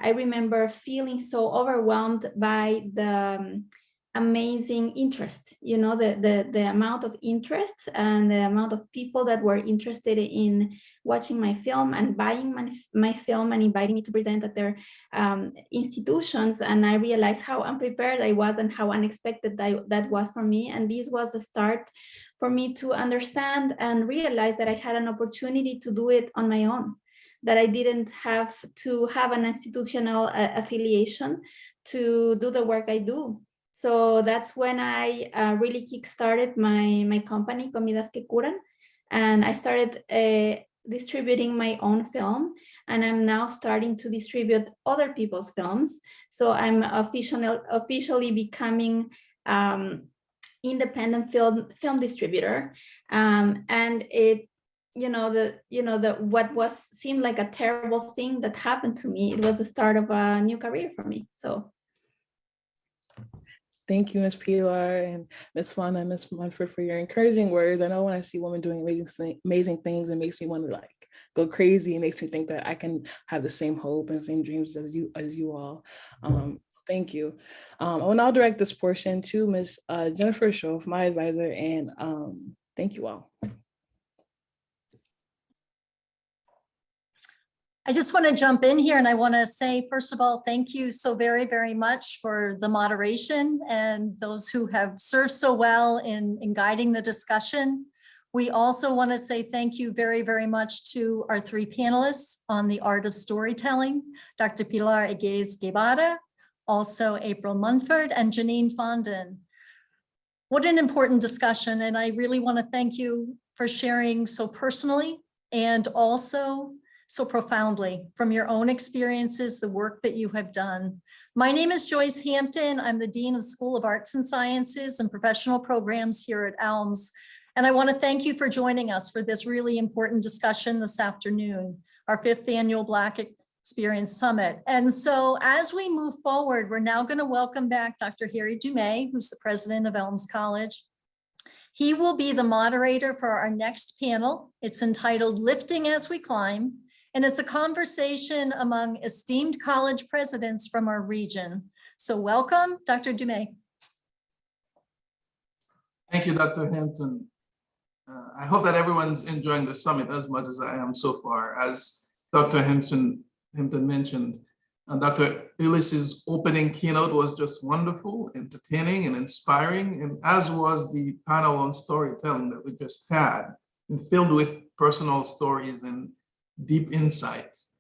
remember feeling so overwhelmed by the amazing interest, the amount of interest and the amount of people that were interested in watching my film and buying my film and inviting me to present at their institutions. And I realized how unprepared I was and how unexpected that was for me. And this was the start for me to understand and realize that I had an opportunity to do it on my own, that I didn't have to have an institutional affiliation to do the work I do. So that's when I really kickstarted my company, Comidas que Curan, and I started distributing my own film, and I'm now starting to distribute other people's films. So I'm officially becoming independent film distributor, and it, what seemed like a terrible thing that happened to me, it was the start of a new career for me. So. Thank you, Ms. Pilar and Ms. Fondon and Ms. Munford for your encouraging words. I know when I see women doing amazing things, it makes me want to go crazy. It makes me think that I can have the same hope and same dreams as you all. Thank you. I will now direct this portion to Ms. Jennifer Schoaf, my advisor, and thank you all. I just want to jump in here and I want to say, first of all, thank you so very, very much for the moderation and those who have served so well in guiding the discussion. We also want to say thank you very, very much to our three panelists on the art of storytelling, Dr. Pilar Eguez Guevara, also Aprell Munford, and Janine Fondon. What an important discussion. And I really want to thank you for sharing so personally and also so profoundly from your own experiences, the work that you have done. My name is Joyce Hampton. I'm the Dean of School of Arts and Sciences and Professional Programs here at Elms. And I want to thank you for joining us for this really important discussion this afternoon, our 5th annual Black Experience Summit. And so as we move forward, we're now going to welcome back Dr. Harry Dumay, who's the president of Elms College. He will be the moderator for our next panel. It's entitled Lifting as We Climb. And it's a conversation among esteemed college presidents from our region. So welcome, Dr. Dumay. Thank you, Dr. Hampton. I hope that everyone's enjoying the summit as much as I am so far. As Dr. Hampton mentioned, Dr. Eullisse's opening keynote was just wonderful, entertaining, and inspiring, and as was the panel on storytelling that we just had, and filled with personal stories and deep insights.